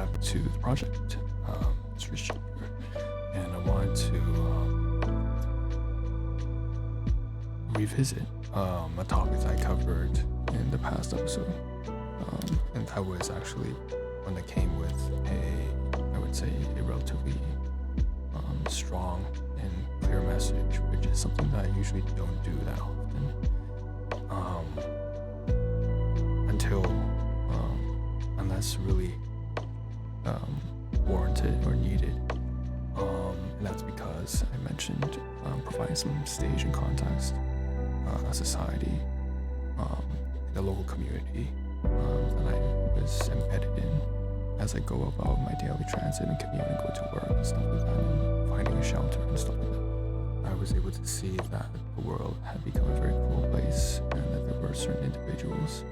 back to the project. It's Shippuuden, and I wanted to revisit a topic that I covered in the past episode, and that was actually one that came with I would say, a relatively strong and clear message, which is something that I usually don't do that often, until unless really warranted or needed, and that's because I mentioned providing some stage and context, society, the local community that I was embedded in as I go about my daily transit and commute and go to work and stuff like that, and finding a shelter and stuff like that. I was able to see that the world had become a very cruel place, and that there were certain individuals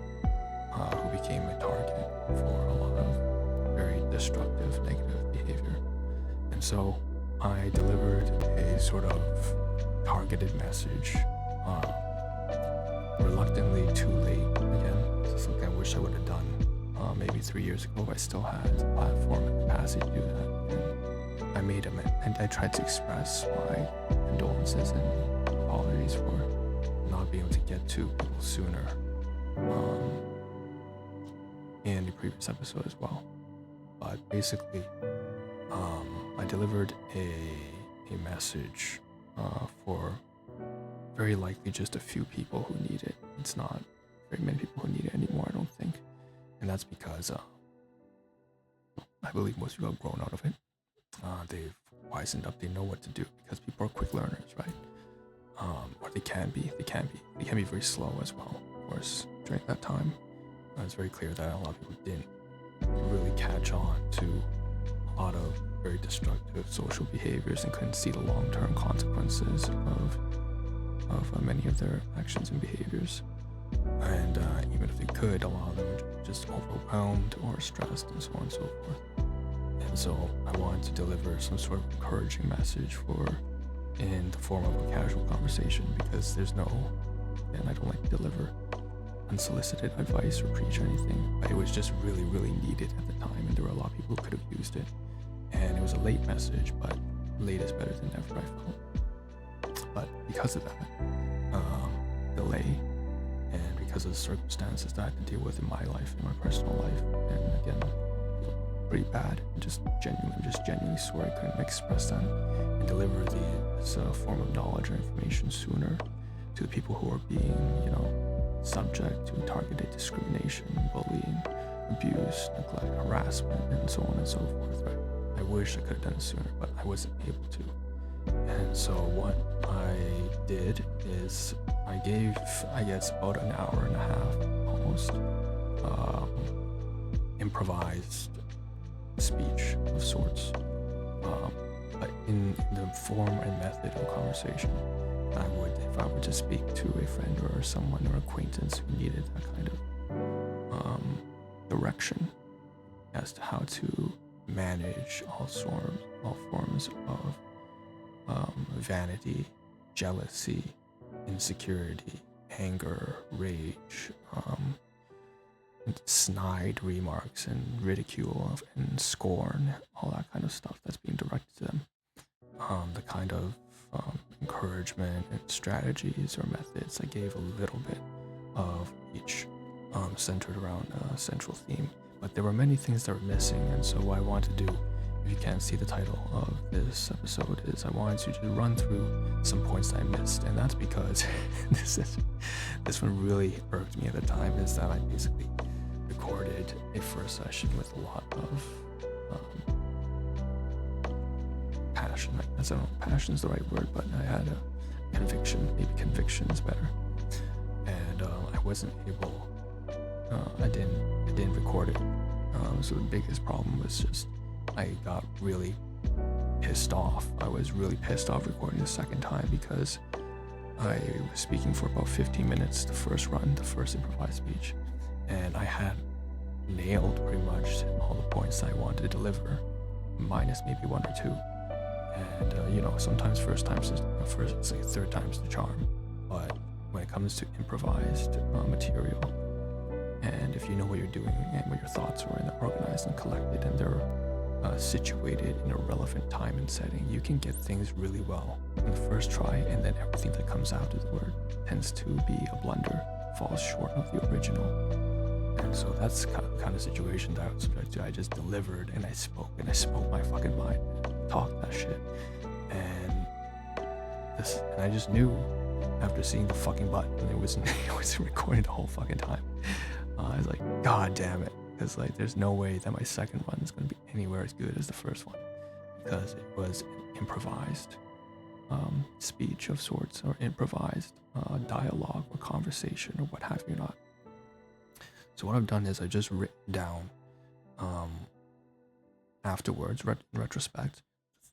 who became a target for a lot of very destructive, negative behavior. And so I delivered a sort of targeted message, reluctantly too late. Again, this is something I wish I would have done maybe 3 years ago. I still had the platform and capacity to do that, and I made them, and I tried to express my condolences and apologies for not being able to get to people sooner in the previous episode as well. But basically, I delivered a message for very likely just a few people who need it. It's not very many people who need it anymore, I don't think. And that's because I believe most people have grown out of it. They've wisened up, they know what to do, because people are quick learners, right? Or they can be very slow as well. Of course, during that time, it's very clear that a lot of people didn't really catch on to a lot of very destructive social behaviors and couldn't see the long-term consequences of many of their actions and behaviors. And even if they could, a lot of them were just overwhelmed or stressed and so on and so forth. And so I wanted to deliver some sort of encouraging message in the form of a casual conversation, because there's no, and I don't like to deliver unsolicited advice or preach or anything, but it was just really, really needed at the time, and there were a lot of people who could have used it. And it was a late message, but late is better than never, I felt. But because of that delay, and because of the circumstances that I had to deal with in my life, in my personal life, and again, pretty bad, and just genuinely sorry I couldn't express that and deliver this form of knowledge or information sooner to the people who are being, subject to targeted discrimination, bullying, abuse, neglect, harassment, and so on and so forth, right? I wish I could have done it sooner, but I wasn't able to. And so what I did is I gave, I guess, about an hour and a half, almost, improvised speech of sorts, but in the form and method of conversation I would if I were to speak to a friend or someone or acquaintance who needed that kind of direction as to how to manage all forms of vanity, jealousy, insecurity, anger, rage, snide remarks and ridicule and scorn, all that kind of stuff that's being directed to them. The kind of encouragement and strategies or methods, I gave a little bit of each, centered around a central theme. But there were many things that were missing, and so what I wanted to do, if you can't see the title of this episode, is I wanted to just run through some points that I missed. And that's because this one really irked me at the time, is that I basically recorded a first session with a lot of passion. I don't know if passion is the right word, but I had a conviction, maybe conviction is better. And I wasn't able, I didn't record it. So the biggest problem was just, I got really pissed off. I was really pissed off recording the second time, because I was speaking for about 15 minutes the first run, the first improvised speech, and I had nailed pretty much all the points I wanted to deliver, minus maybe one or two. And sometimes third time's the charm. But when it comes to improvised material, And if you know what you're doing and what your thoughts are, and they're organized and collected, and they're situated in a relevant time and setting, you can get things really well in the first try, and then everything that comes afterward tends to be a blunder, falls short of the original. And so that's the kind of situation that I was subject to. I just delivered, and I spoke my fucking mind, talked that shit, and I just knew after seeing the fucking button, it was recording the whole fucking time. I was like, God damn it. Because like there's no way that my second run is going to be anywhere as good as the first one, because it was an improvised speech of sorts, or improvised dialogue or conversation or what have you not. So what I've done is I just written down afterwards, in retrospect,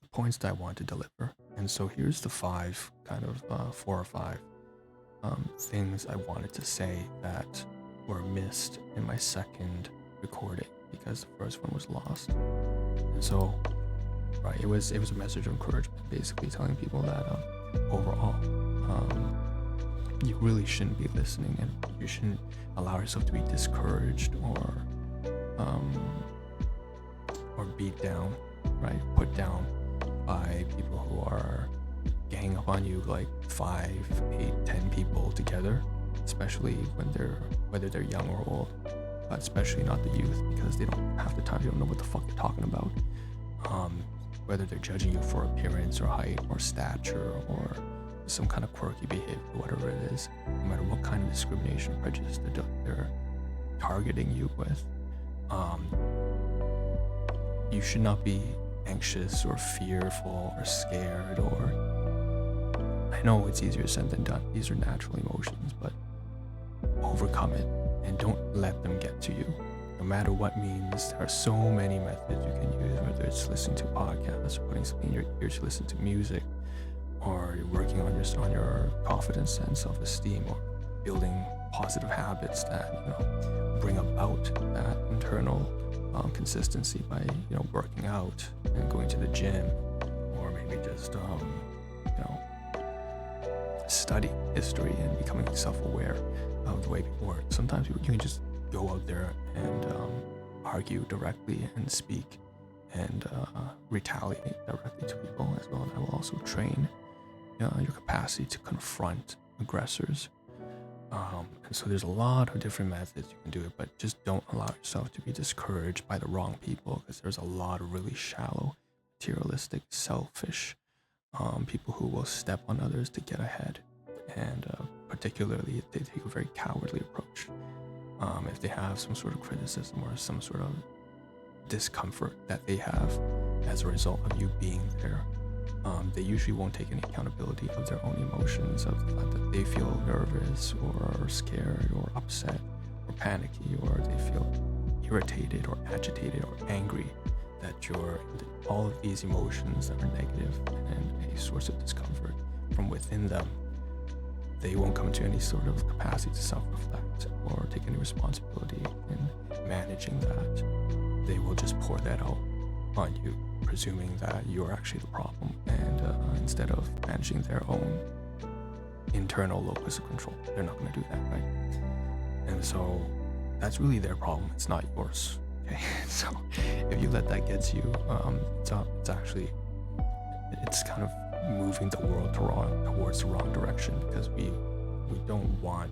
the points that I want to deliver. And so here's the 4 or 5 things I wanted to say that were missed in my second recording because the first one was lost. And so it was a message of encouragement, basically telling people that overall you really shouldn't be listening, and you shouldn't allow yourself to be discouraged or beat down, put down by people who are gang up on you, like 5, 8, 10 people together, especially whether they're young or old, but especially not the youth, because they don't half the time they don't know what the fuck they're talking about. Whether they're judging you for appearance or height or stature or some kind of quirky behavior, whatever it is, no matter what kind of discrimination or prejudice they're targeting you with, you should not be anxious or fearful or scared, or I know it's easier said than done. These are natural emotions, but overcome it and don't let them get to you. No matter what means, there are so many methods you can use, whether it's listening to podcasts, or putting something in your ear to listen to music, or you're working on your confidence and self-esteem, or building positive habits that bring about that internal consistency by working out and going to the gym, or maybe just study history and becoming self-aware of the way people work. Sometimes you can just go out there and argue directly and speak and retaliate directly to people as well. That will also train your capacity to confront aggressors. And so there's a lot of different methods you can do it, but just don't allow yourself to be discouraged by the wrong people, because there's a lot of really shallow, materialistic, selfish people who will step on others to get ahead. And particularly if they take a very cowardly approach. If they have some sort of criticism or some sort of discomfort that they have as a result of you being there, they usually won't take any accountability of their own emotions, of the fact that they feel nervous or scared or upset or panicky, or they feel irritated or agitated or angry, that all of these emotions that are negative and a source of discomfort from within them, they won't come to any sort of capacity to self-reflect or take any responsibility in managing that. They will just pour that out on you, presuming that you're actually the problem, and instead of managing their own internal locus of control, they're not going to do that, right? And so that's really their problem. It's not yours. Okay, so if you let that get to you, it's kind of moving the world towards the wrong direction, because we don't want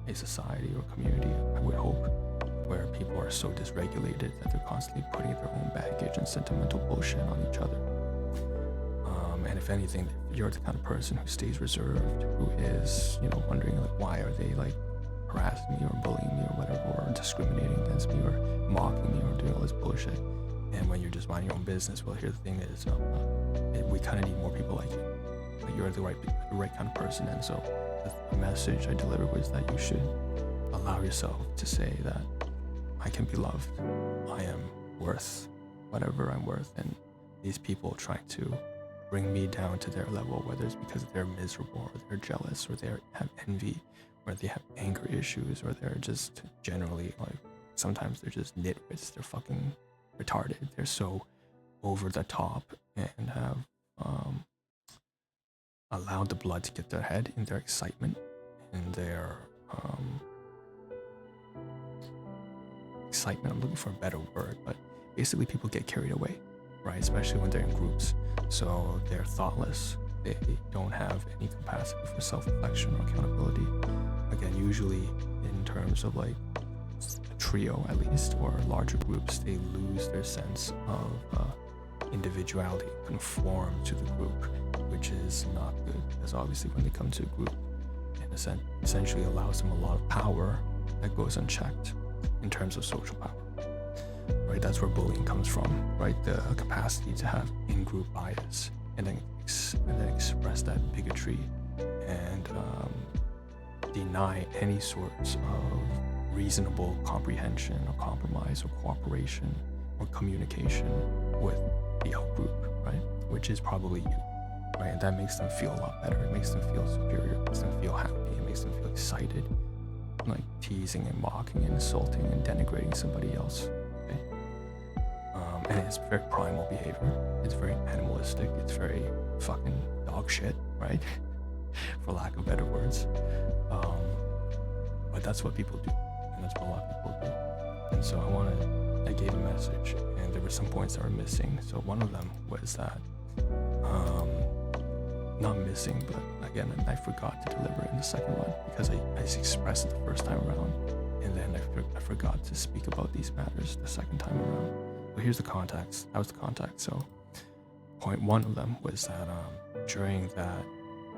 a society or community, I would hope, where people are so dysregulated that they're constantly putting their own baggage and sentimental bullshit on each other. And if anything, if you're the kind of person who stays reserved, who is wondering like, why are they like harassing me or bullying me or whatever, or discriminating against me or mocking me or doing all this bullshit, and when you're just minding your own business, well, here the thing is, we kind of need more people like you. Like, you're the right kind of person. And so the message I delivered was that you should allow yourself to say that I can be loved. I am worth whatever I'm worth. And these people trying to bring me down to their level, whether it's because they're miserable or they're jealous or they have envy or they have anger issues, or they're just generally like, sometimes they're just nitwits. They're fucking retarded. They're so over the top and have allowed the blood to get to their head in their excitement and their excitement. I'm looking for a better word, but basically people get carried away, right? Especially when they're in groups. So they're thoughtless. They don't have any capacity for self-reflection or accountability. Again, usually in terms of like a trio at least, or larger groups, they lose their sense of individuality, conform to the group, which is not good, because obviously when they come to a group, in a sense, essentially allows them a lot of power that goes unchecked in terms of social power, right? That's where bullying comes from, right? The capacity to have in-group bias and then express that bigotry and deny any sorts of reasonable comprehension or compromise or cooperation or communication with the out group, right? Which is probably you, right? And that makes them feel a lot better. It makes them feel superior. It makes them feel happy. It makes them feel excited, like teasing and mocking and insulting and denigrating somebody else. Okay? And it's very primal behavior. It's very animalistic. It's very fucking dog shit, right? For lack of better words. But that's what people do, and that's what a lot of people do. And so I gave a message, and there were some points that were missing. So one of them was that, not missing, but again, I forgot to deliver it in the second one because I expressed it the first time around, and then I forgot to speak about these matters the second time around. But here's the context. That was the context. So point one of them was that during that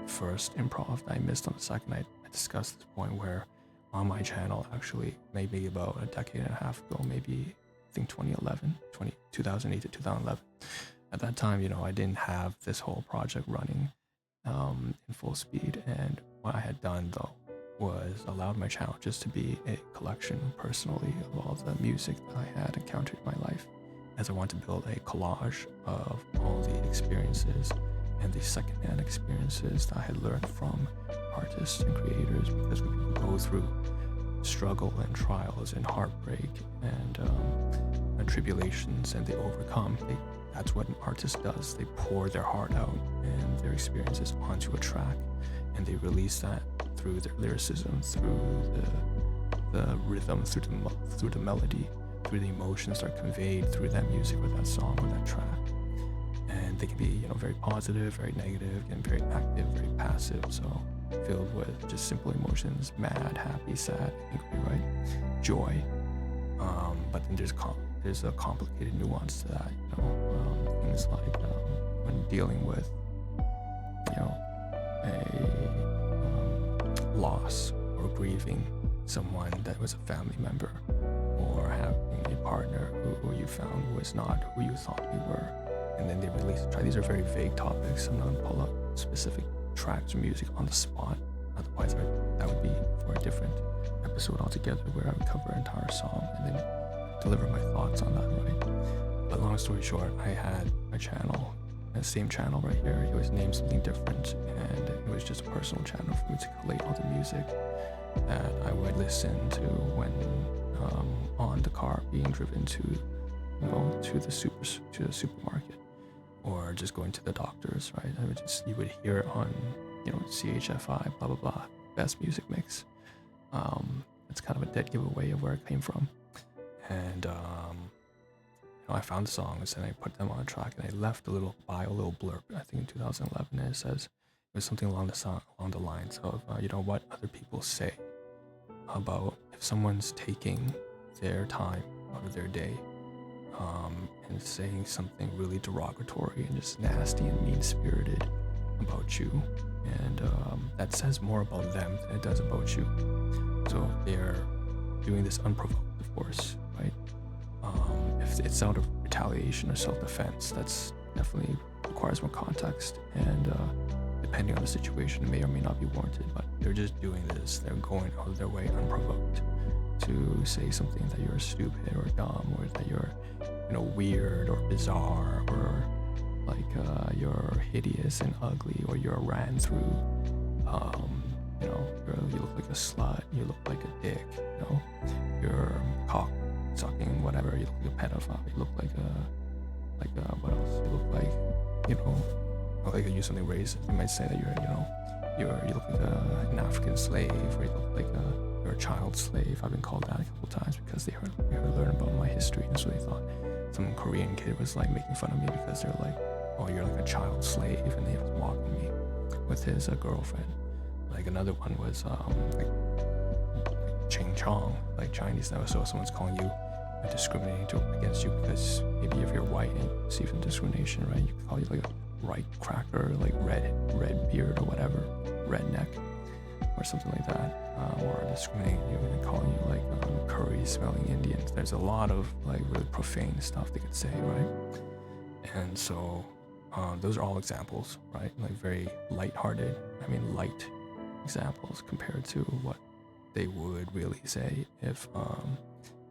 first improv that I missed on the second, I discussed this point where on my channel, actually, maybe about a decade and a half ago, maybe I think 2008 to 2011. At that time, I didn't have this whole project running in full speed. And what I had done though was allowed my channel just to be a collection personally of all the music that I had encountered in my life, as I want to build a collage of all the experiences and the secondhand experiences that I had learned from artists and creators, because when people go through struggle and trials and heartbreak and tribulations and they overcome, that's what an artist does. They pour their heart out and their experiences onto a track, and they release that through their lyricism, through the rhythm, through the melody, through the emotions that are conveyed through that music or that song or that track. And they can be very positive, very negative, and very active, very passive, so filled with just simple emotions: mad, happy, sad, angry, right? Joy. But then there's a complicated nuance to that, things like when dealing with a loss or grieving someone that was a family member, or having a partner who you found was not who you thought you were, and then they release a track. These are very vague topics. I'm not going to pull up specific tracks or music on the spot, otherwise that would be for a different episode altogether, where I would cover an entire song and then deliver my thoughts on that, right? But long story short, I had my channel, the same channel right here. It was named something different, and it was just a personal channel for me to collate all the music that I would listen to when on the car being driven to the supermarket, or just going to the doctors, right? You would hear it on CHFI, blah blah blah, best music mix. It's kind of a dead giveaway of where it came from. And I found the songs and I put them on a track, and I left a little blurb, I think in 2011, and it says, it was something along the lines of what other people say about if someone's taking their time out of their day and saying something really derogatory and just nasty and mean-spirited about you, and that says more about them than it does about you. So they're doing this unprovoked, of course, right? If it's out of retaliation or self-defense, that's definitely requires more context, and depending on the situation, it may or may not be warranted, but they're just doing this. They're going out of their way unprovoked to say something that you're stupid or dumb, or that you're weird or bizarre, or like you're hideous and ugly, or you're ran through, you look like a slut, you look like a dick, you're cock sucking, whatever, you look like a pedophile, you look like what else, you look like, like you use something racist. You might say that you're you look like an African slave, or you look like you're a child slave. I've been called that a couple times because they heard learn about my history, and so they thought some Korean kid was like making fun of me because they're like, oh, you're like a child slave, and he was mocking me with his girlfriend. Like another one was like Ching Chong, like Chinese now. So someone's calling you discriminating against you because maybe if you're white and you see some discrimination, right? You can call you like a right cracker, like red beard or whatever, redneck, or something like that, or discriminating you and calling you like curry smelling Indians. There's a lot of like really profane stuff they could say, right? And so those are all examples, right? Like very light examples compared to what they would really say if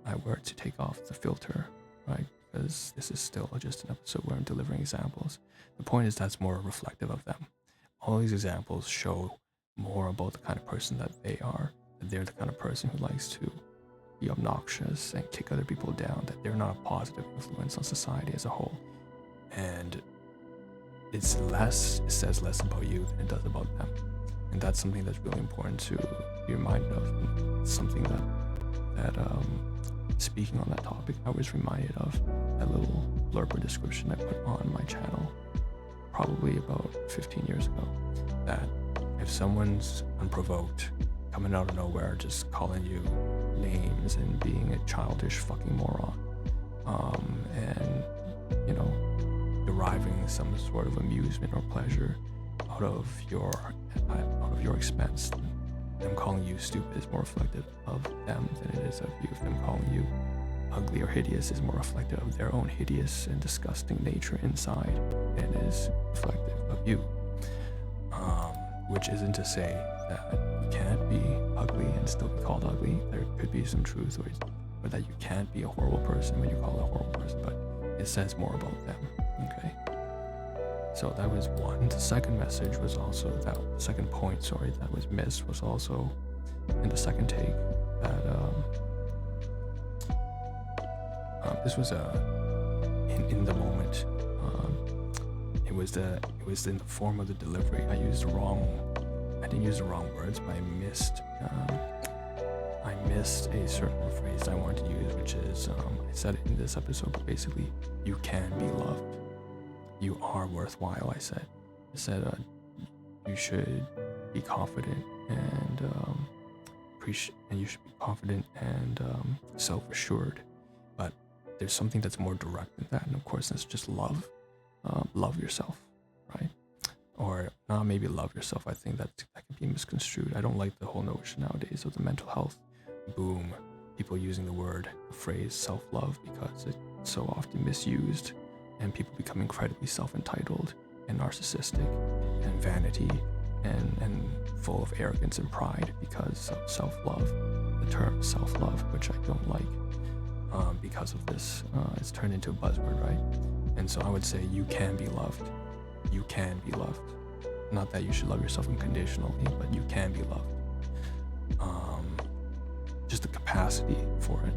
I were to take off the filter, right? Because this is still just an episode where I'm delivering examples. The point is that's more reflective of them. All these examples show more about the kind of person that they are, that they're the kind of person who likes to be obnoxious and kick other people down, that they're not a positive influence on society as a whole. And it says less about you than it does about them. And that's something that's really important to be reminded of. And something that speaking on that topic, I was reminded of that little blurb or description I put on my channel probably about 15 years ago, that if someone's unprovoked, coming out of nowhere, just calling you names and being a childish fucking moron, and, you know, deriving some sort of amusement or pleasure out of your expense, them calling you stupid is more reflective of them than it is of you. If them calling you ugly or hideous is more reflective of their own hideous and disgusting nature inside and is reflective of you. Which isn't to say that you can't be ugly and still be called ugly. There could be some truth, or that you can't be a horrible person when you call a horrible person, but it says more about them, okay? So that was one. The second message was also that, the second point, that was missed was also in the second take, that this was in the moment. It was in the form of the delivery. I didn't use the wrong words, but I missed a certain phrase I wanted to use, which is, I said it in this episode, but basically, you can be loved. You are worthwhile, I said. You should be confident and you should be confident and self-assured. But there's something that's more direct than that, and of course, that's just love. Love yourself, right? Or not maybe love yourself. I think that can be misconstrued. I don't like the whole notion nowadays of the mental health boom. People using the phrase self-love because it's so often misused, and people become incredibly self-entitled and narcissistic and vanity and full of arrogance and pride because of self-love. The term self-love, which I don't like because of this, it's turned into a buzzword, right? And so I would say you can be loved. You can be loved. Not that you should love yourself unconditionally, but you can be loved. Just the capacity for it.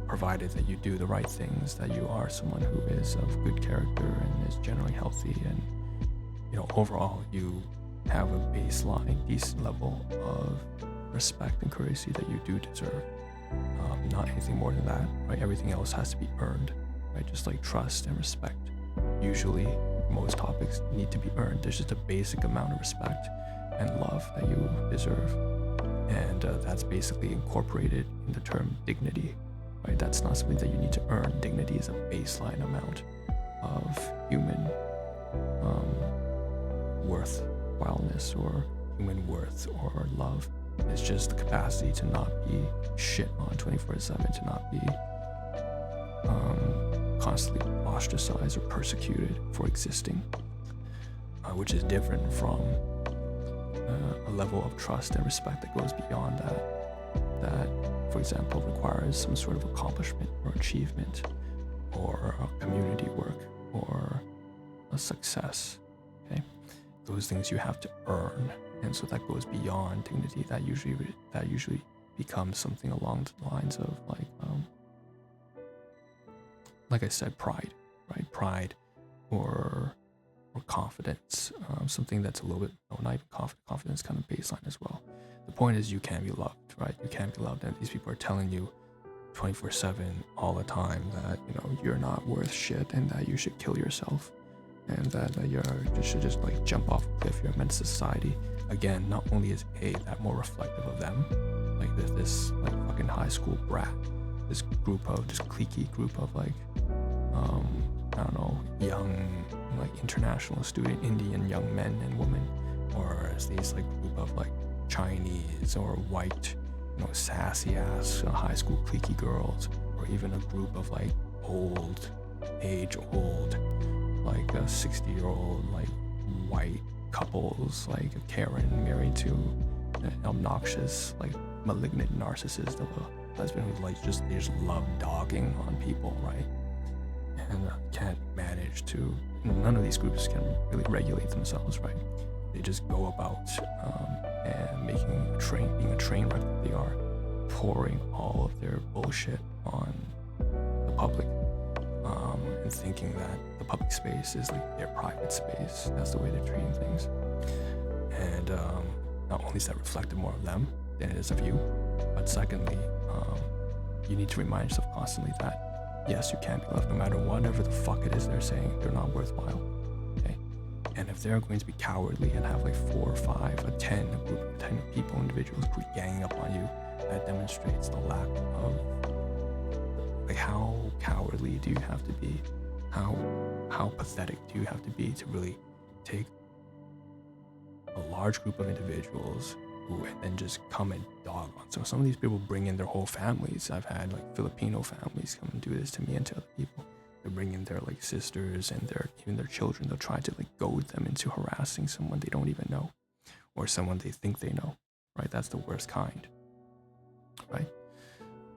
Provided that you do the right things, that you are someone who is of good character and is generally healthy, and, you know, overall you have a baseline, decent level of respect and courtesy that you do deserve. Not anything more than that, right? Everything else has to be earned, right? Just like trust and respect. Usually, most topics need to be earned. There's just a basic amount of respect and love that you deserve. And that's basically incorporated in the term dignity, right? That's not something that you need to earn. Dignity is a baseline amount of human worthwhileness or human worth or love. It's just the capacity to not be shit on 24/7, to not be constantly ostracized or persecuted for existing, which is different from a level of trust and respect that goes beyond that, for example, requires some sort of accomplishment or achievement or community work or a success, okay? Those things you have to earn, and so that goes beyond dignity. That usually becomes something along the lines of like I said, pride, right? Pride or or confidence, something that's a little bit, no, not even confidence, kind of baseline as well. The point is you can be loved, right? You can be loved, and these people are telling you 24/7 all the time that you're not worth shit and that you should kill yourself and that you should just like jump off a cliff. You're meant to society. Again, not only is that more reflective of them, like this like fucking high school brat, this cliquey group of like I don't know, young like international student Indian young men and women, or as these like group of like Chinese or white, sassy ass high school cliquey girls, or even a group of like old like a 60-year-old like white couples, like a Karen married to an obnoxious like malignant narcissist of a husband who like they just love dogging on people, right? And can't manage to, none of these groups can really regulate themselves, right? They just go about and being a train wreck that they are, pouring all of their bullshit on the public, and thinking that the public space is like their private space. That's the way they're treating things. And not only is that reflective more of them than it is of you, but secondly, you need to remind yourself constantly that yes, you can be loved no matter whatever the fuck it is they're saying. They're not worthwhile. Okay? And if they're going to be cowardly and have like 4 or 5 or 10, a group of 10 people, individuals ganging up on you, that demonstrates the lack of, like, how cowardly do you have to be? How pathetic do you have to be to really take a large group of individuals who and then just come and dog on? So some of these people bring in their whole families. I've had like Filipino families come and do this to me and to other people. They bring in their like sisters and even their children. They'll try to like goad them into harassing someone they don't even know, or someone they think they know, right? That's the worst kind, right?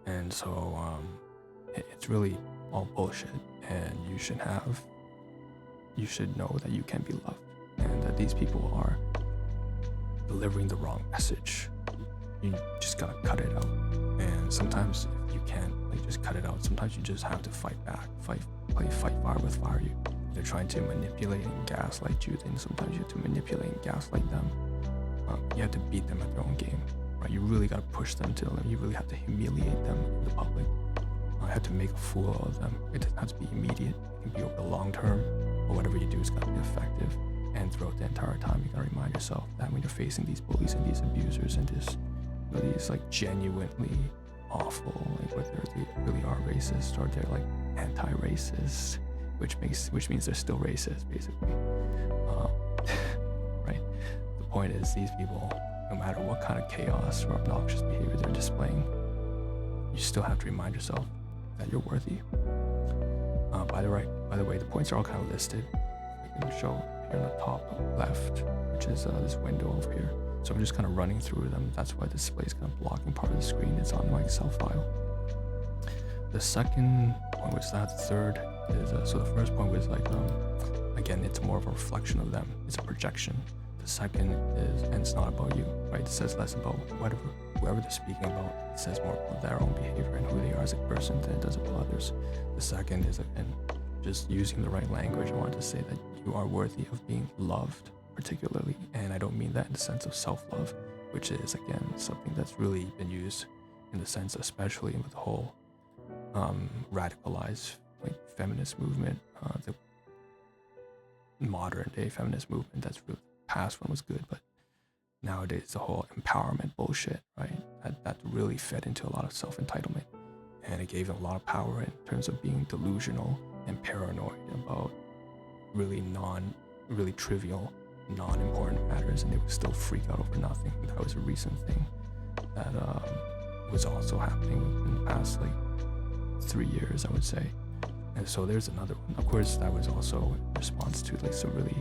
And so it's really all bullshit, and you should know that you can be loved, and that these people are delivering the wrong message. You just gotta cut it out. And sometimes if you can't like just cut it out, sometimes you just have to fight back, fight fire with fire. They're trying to manipulate and gaslight you, then sometimes you have to manipulate and gaslight them. You have to beat them at their own game, right? You really gotta push them till them. You really have to humiliate them in the public. You have to make a fool of them. It doesn't have to be immediate. It can be over the long term, but whatever you do is gotta be effective. And throughout the entire time, you gotta remind yourself that when you're facing these bullies and these abusers and these like genuinely awful, like whether they really are racist or they're like anti-racist, which means they're still racist, basically. Right? The point is, these people, no matter what kind of chaos or obnoxious behavior they're displaying, you still have to remind yourself that you're worthy. By the way, the points are all kind of listed. I can show here on the top left, which is this window over here. So I'm just kind of running through them. That's why the display is kind of blocking part of the screen. It's on my Excel file. The second point was that. The third is, so the first point was like, again, it's more of a reflection of them. It's a projection. The second is, and it's not about you, right? It says less about whoever they're speaking about. It says more about their own behavior and who they are as a person than it does about others. The second is, again, just using the right language. I wanted to say that you are worthy of being loved, particularly, and I don't mean that in the sense of self-love, which is, again, something that's really been used in the sense, especially with the whole radicalized like feminist movement, the modern day feminist movement. That's really, past one was good, but nowadays the whole empowerment bullshit, right? That really fed into a lot of self-entitlement, and it gave them a lot of power in terms of being delusional and paranoid about really trivial, non-important matters, and they would still freak out over nothing. That was a recent thing that was also happening in the past like 3 years, I would say. And so there's another one. Of course, that was also in response to like some really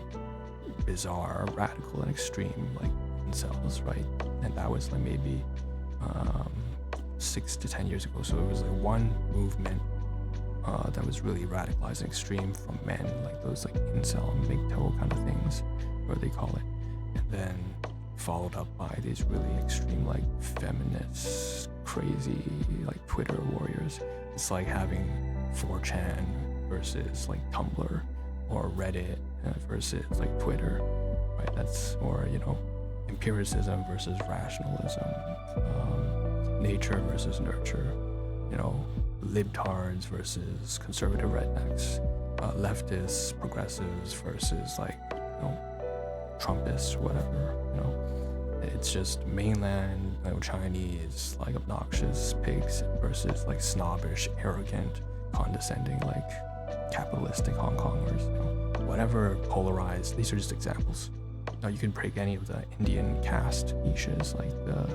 bizarre, radical, and extreme like incels, right? And that was like maybe 6 to 10 years ago. So it was like one movement that was really radicalized and extreme from men, like those like incel and big toe kind of things, what they call it, and then followed up by these really extreme like feminist, crazy like Twitter warriors. It's like having 4chan versus like Tumblr, or Reddit versus like Twitter, right? That's, or empiricism versus rationalism, nature versus nurture, libtards versus conservative rednecks, leftists, progressives versus like Trumpists, whatever. It's just mainland Chinese like obnoxious pigs versus like snobbish, arrogant, condescending like capitalistic Hong Kongers. Whatever polarized. These are just examples. Now you can break any of the Indian caste niches, like the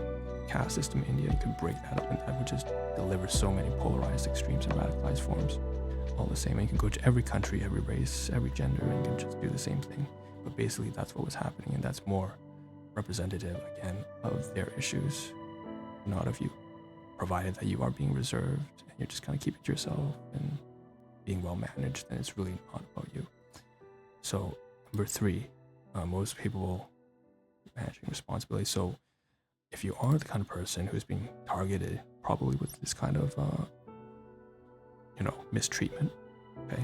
caste system in India. You can break that up, and that would just deliver so many polarized extremes and radicalized forms. All the same. And you can go to every country, every race, every gender, and you can just do the same thing. But basically, that's what was happening, and that's more representative again of their issues, not of you. Provided that you are being reserved and you're just kind of keeping it to yourself and being well managed, then it's really not about you. So number 3, most people managing responsibility. So if you are the kind of person who's being targeted, probably with this kind of mistreatment, okay,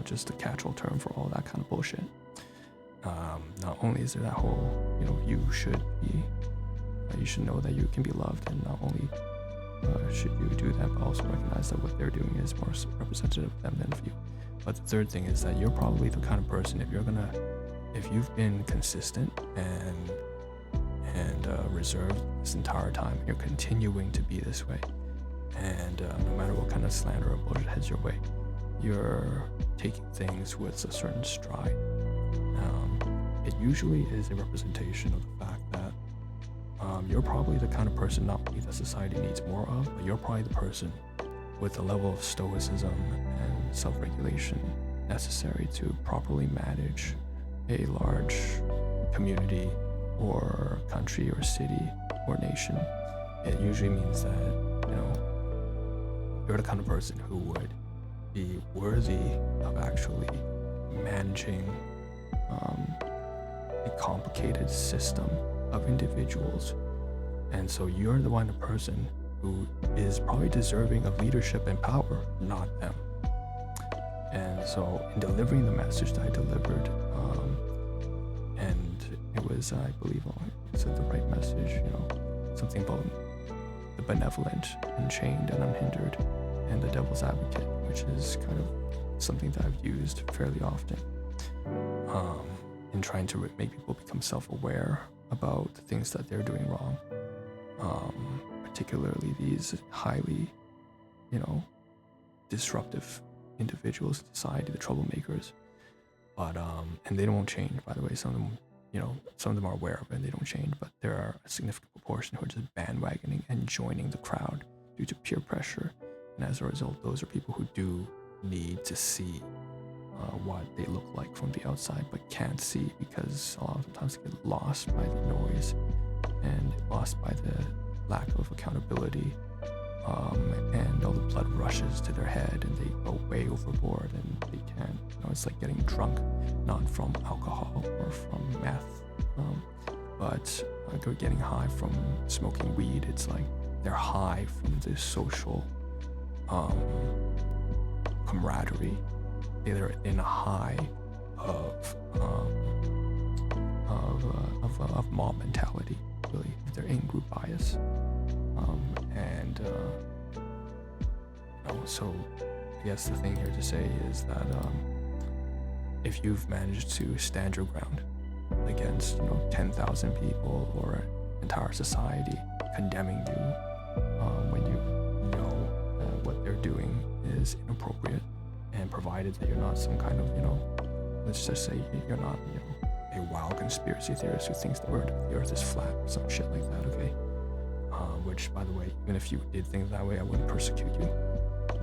just a catch-all term for all that kind of bullshit. Not only is there that whole, you should know that you can be loved, and not only should you do that, but also recognize that what they're doing is more representative of them than of you. But the third thing is that you're probably the kind of person, if you've been consistent and reserved this entire time, you're continuing to be this way, and no matter what kind of slander or bullshit heads your way, you're taking things with a certain stride. It usually is a representation of the fact that you're probably the kind of person not only that society needs more of, but you're probably the person with the level of stoicism and self-regulation necessary to properly manage a large community or country or city or nation. It usually means that, you're the kind of person who would be worthy of actually managing a complicated system of individuals. And so you're the one person who is probably deserving of leadership and power, not them. And so in delivering the message that I delivered, and it was, I believe, I said the right message, something about the benevolent, unchained and unhindered, and the devil's advocate, which is kind of something that I've used fairly often in trying to make people become self-aware about the things that they're doing wrong, particularly these highly, disruptive individuals in society, the troublemakers. But and they don't change, by the way. Some of them are aware of it and they don't change, but there are a significant proportion who are just bandwagoning and joining the crowd due to peer pressure. And as a result, those are people who do need to see what they look like from the outside, but can't see because a lot of times they get lost by the noise and lost by the lack of accountability, and all the blood rushes to their head and they go way overboard and they can't, it's like getting drunk, not from alcohol or from meth, but they're getting high from smoking weed. It's like they're high from this social camaraderie. They're in a high of mob mentality, really. They're in group bias, so I guess the thing here to say is that if you've managed to stand your ground against 10,000 people or an entire society condemning you when you know what they're doing is inappropriate, and provided that you're not some kind of let's just say you're not a wild conspiracy theorist who thinks the earth is flat or some shit like that, okay? Which, by the way, even if you did think that way, I wouldn't persecute you,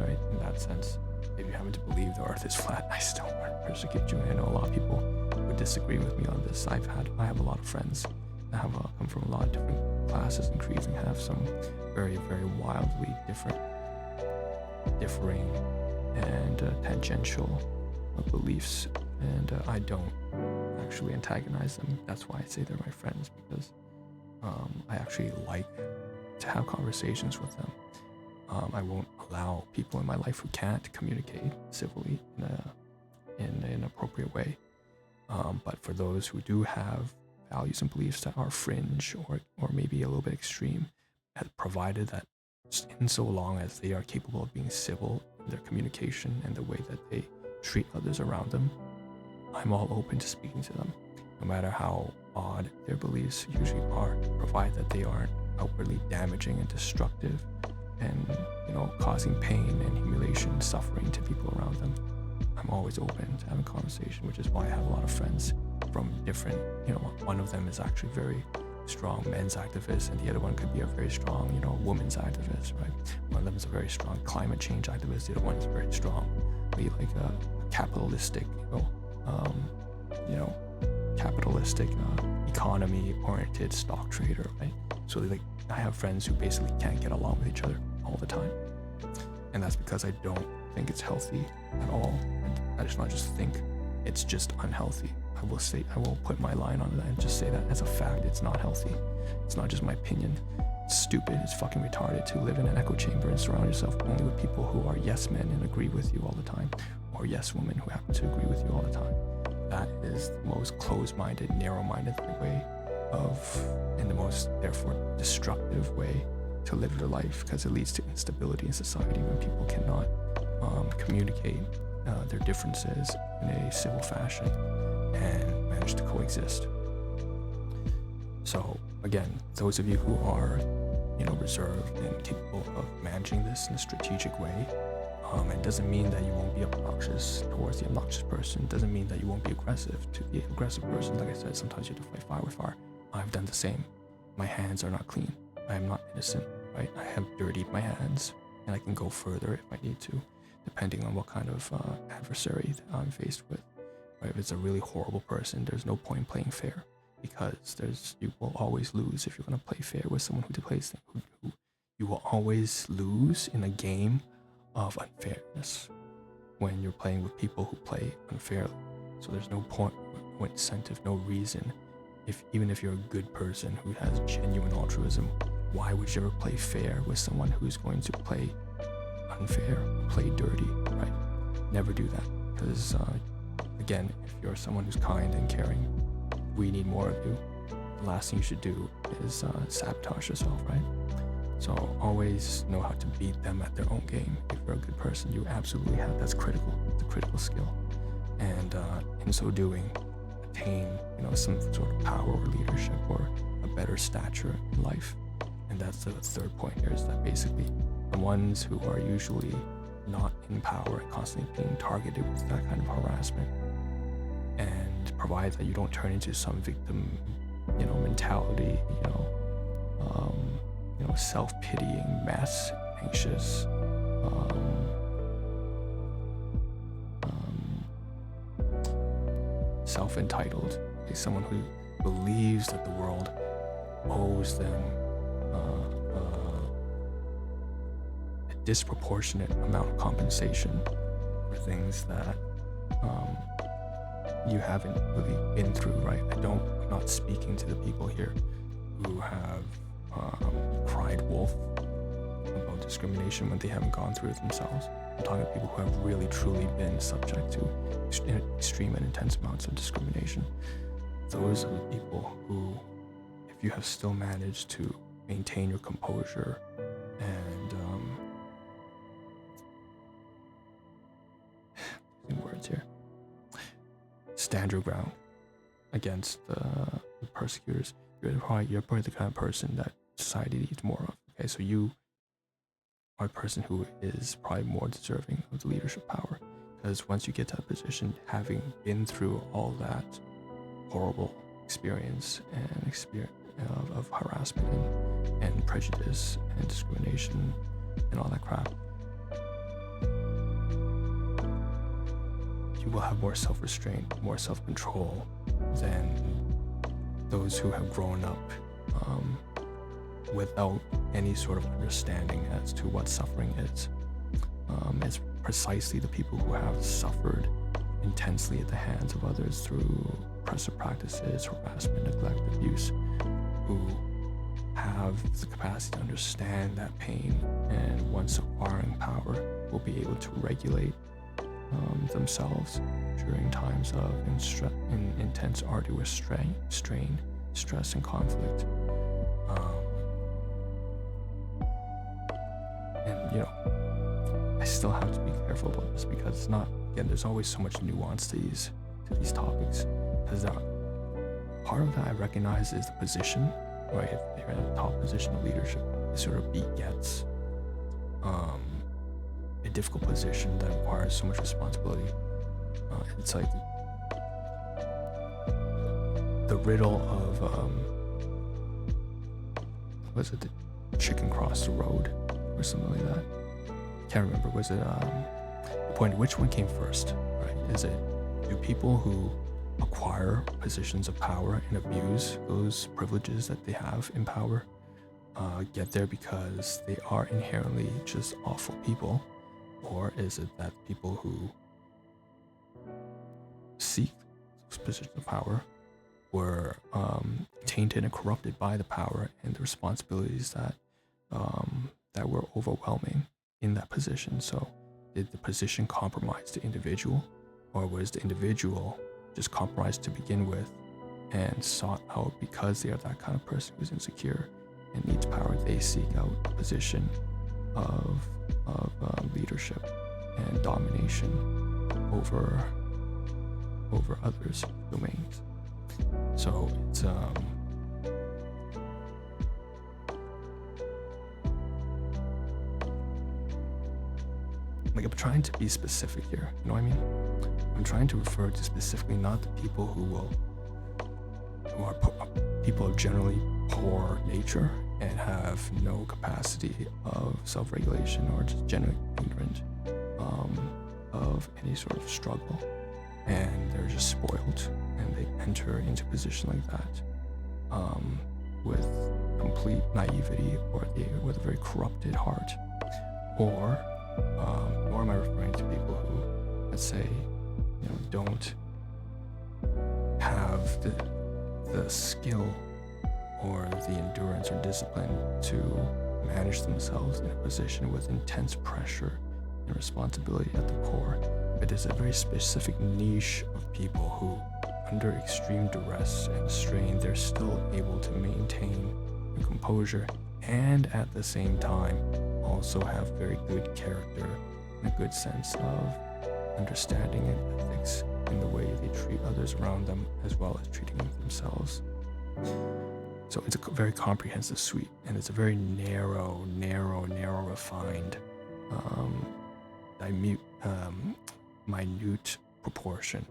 right? In that sense, if you happen to believe the earth is flat, I still wouldn't persecute you. And I know a lot of people would disagree with me on this. I have a lot of friends that have come from a lot of different classes and creeds and have some very, very wildly differing and tangential beliefs, and I don't actually antagonize them. That's why I say they're my friends, because I actually like to have conversations with them. I won't allow people in my life who can't communicate civilly in a in an appropriate way. But for those who do have values and beliefs that are fringe or maybe a little bit extreme, provided that in so long as they are capable of being civil in their communication and the way that they treat others around them, I'm all open to speaking to them, no matter how odd their beliefs usually are, provided that they aren't outwardly damaging and destructive and, causing pain and humiliation, suffering to people around them. I'm always open to having conversation, which is why I have a lot of friends from different, one of them is actually very strong men's activist, and the other one could be a very strong, women's activist, right? One of them is a very strong climate change activist, the other one is very strong, maybe like a capitalistic, capitalistic economy-oriented stock trader, right? So I have friends who basically can't get along with each other all the time, and that's because I don't think it's healthy at all. And I just not just think, it's just unhealthy. I will put my line on that and just say that as a fact. It's not healthy. It's not just my opinion. It's stupid. It's fucking retarded to live in an echo chamber and surround yourself only with people who are yes men and agree with you all the time, or yes women who happen to agree with you all the time. That is the most closed-minded, narrow-minded way and the most, therefore, destructive way to live their life, because it leads to instability in society when people cannot communicate their differences in a civil fashion and manage to coexist. So again, those of you who are reserved and capable of managing this in a strategic way, it doesn't mean that you won't be obnoxious towards the obnoxious person. It doesn't mean that you won't be aggressive to the aggressive person. Like I said, sometimes you have to fight fire with fire. I've done the same. My hands are not clean. I am not innocent, right? I have dirtied my hands, and I can go further if I need to, depending on what kind of adversary that I'm faced with. Right? If it's a really horrible person, there's no point in playing fair, because you will always lose if you're going to play fair with someone who plays who you will always lose in a game of unfairness when you're playing with people who play unfairly. So there's no point, no incentive, no reason. Even if you're a good person who has genuine altruism, why would you ever play fair with someone who's going to play unfair, play dirty, right? Never do that, because again, if you're someone who's kind and caring, we need more of you. The last thing you should do is sabotage yourself, right? So always know how to beat them at their own game. If you're a good person, you absolutely have. That's critical. It's a critical skill, and in so doing, attain some sort of power or leadership or a better stature in life. And that's the third point here, is that basically the ones who are usually not in power and constantly being targeted with that kind of harassment, and provide that you don't turn into some victim mentality, self-pitying mess, anxious, self-entitled, like someone who believes that the world owes them a disproportionate amount of compensation for things that you haven't really been through, right? I'm not speaking to the people here who have cried wolf about discrimination when they haven't gone through it themselves. I'm talking to people who have really truly been subject to extreme and intense amounts of discrimination. Those are the people who, if you have still managed to maintain your composure and using words here, stand your ground against the persecutors, you're probably the kind of person that society needs more of. Okay, so you are a person who is probably more deserving of the leadership power, because once you get to that position, having been through all that horrible experience of harassment and prejudice and discrimination and all that crap, you will have more self-restraint, more self-control than those who have grown up without any sort of understanding as to what suffering is. It's precisely the people who have suffered intensely at the hands of others through oppressive practices, harassment, neglect, abuse, who have the capacity to understand that pain, and once acquiring power, will be able to regulate themselves during times of intense, arduous strain, stress, and conflict. And I still have to be careful about this because it's not. Again, there's always so much nuance to these topics. Because part of that I recognize is the position, right? If you're in a top position of leadership, it sort of begets a difficult position that requires so much responsibility. It's like the riddle of was it the chicken crossed the road or something like that? Can't remember. Was it the point? Which one came first? Right? Is it, do people who acquire positions of power and abuse those privileges that they have in power get there because they are inherently just awful people, or is it that people who seek those positions of power were tainted and corrupted by the power and the responsibilities that were overwhelming in that position? So did the position compromise the individual, or was the individual just compromised to begin with and sought out because they are that kind of person who's insecure and needs power? They seek out a position of leadership and domination over others' domains. So it's like, I'm trying to be specific here, you know what I mean? I'm trying to refer to specifically not the people who are people of generally poor nature and have no capacity of self-regulation, or just generally ignorant of any sort of struggle, and they're just spoiled and they enter into a position like that with complete naivety, or with a very corrupted heart, or am I referring to people who, let's say, don't have the skill or the endurance or discipline to manage themselves in a position with intense pressure and responsibility at the core? It is a very specific niche of people who, under extreme duress and strain, they're still able to maintain their composure and at the same time also have very good character and a good sense of understanding and ethics in the way they treat others around them, as well as treating themselves. So it's a very comprehensive suite, and it's a very narrow, refined, minute proportion